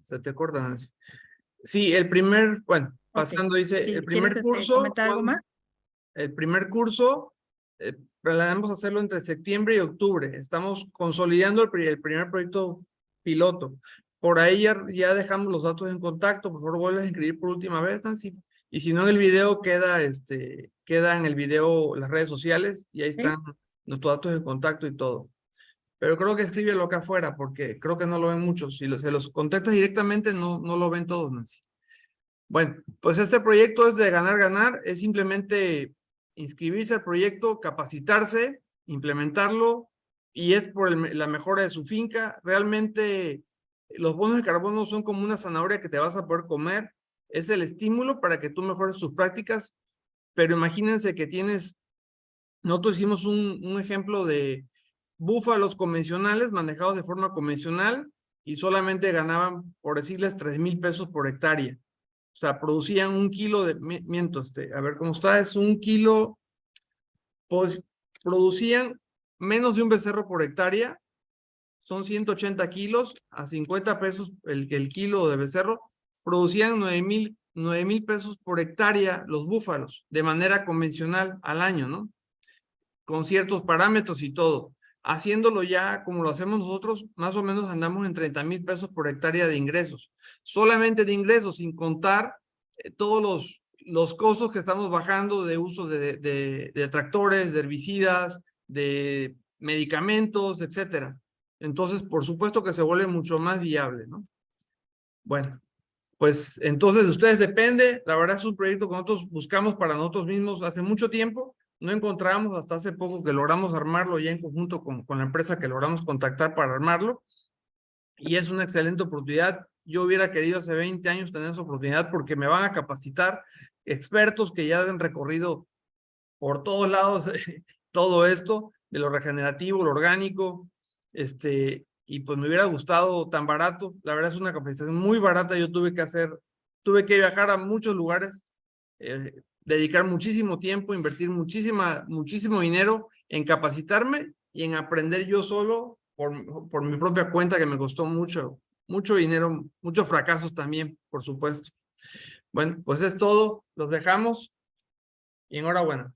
Nancy. Sí, bueno, pasando, dice, Sí, el ¿quieres primer curso, comentar algo más? el primer curso, planeamos hacerlo entre septiembre y octubre. Estamos consolidando el primer proyecto piloto. Por ahí ya dejamos los datos en contacto. Por favor, vuelves a escribir por última vez, Nancy. Y si no, en el video queda en el video las redes sociales y ahí están nuestros datos de contacto y todo. Pero creo que escríbelo acá afuera porque creo que no lo ven muchos. Si se los contactas directamente, no lo ven todos, Nancy. Bueno, pues este proyecto es de ganar. Es simplemente inscribirse al proyecto, capacitarse, implementarlo y es por la mejora de su finca. Realmente los bonos de carbono son como una zanahoria que te vas a poder comer. Es el estímulo para que tú mejores tus prácticas, pero imagínense que nosotros hicimos un ejemplo de búfalos convencionales manejados de forma convencional y solamente ganaban, por decirles, 3,000 pesos por hectárea. O sea, producían 1 kilo de, a ver cómo está, es 1 kilo, pues producían menos de un becerro por hectárea, son 180 kilos, a 50 pesos el kilo de becerro, producían 9,000 pesos por hectárea los búfalos, de manera convencional al año, ¿no? Con ciertos parámetros y todo. Haciéndolo ya como lo hacemos nosotros, más o menos andamos en 30,000 pesos por hectárea de ingresos. Solamente de ingresos, sin contar todos los costos que estamos bajando de uso de tractores, de herbicidas, de medicamentos, etcétera. Entonces, por supuesto que se vuelve mucho más viable, ¿no? Bueno, pues entonces de ustedes depende. La verdad es un proyecto que nosotros buscamos para nosotros mismos hace mucho tiempo. No encontramos hasta hace poco que logramos armarlo ya en conjunto con la empresa que logramos contactar para armarlo. Y es una excelente oportunidad. Yo hubiera querido hace 20 años tener esa oportunidad porque me van a capacitar expertos que ya han recorrido por todos lados todo esto de lo regenerativo, lo orgánico, y pues me hubiera gustado tan barato. La verdad es una capacitación muy barata. Yo tuve que viajar a muchos lugares, dedicar muchísimo tiempo, invertir muchísimo dinero en capacitarme y en aprender yo solo por mi propia cuenta, que me costó mucho dinero, muchos fracasos también, por supuesto. Bueno, pues es todo. Los dejamos y enhorabuena.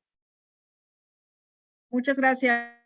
Muchas gracias.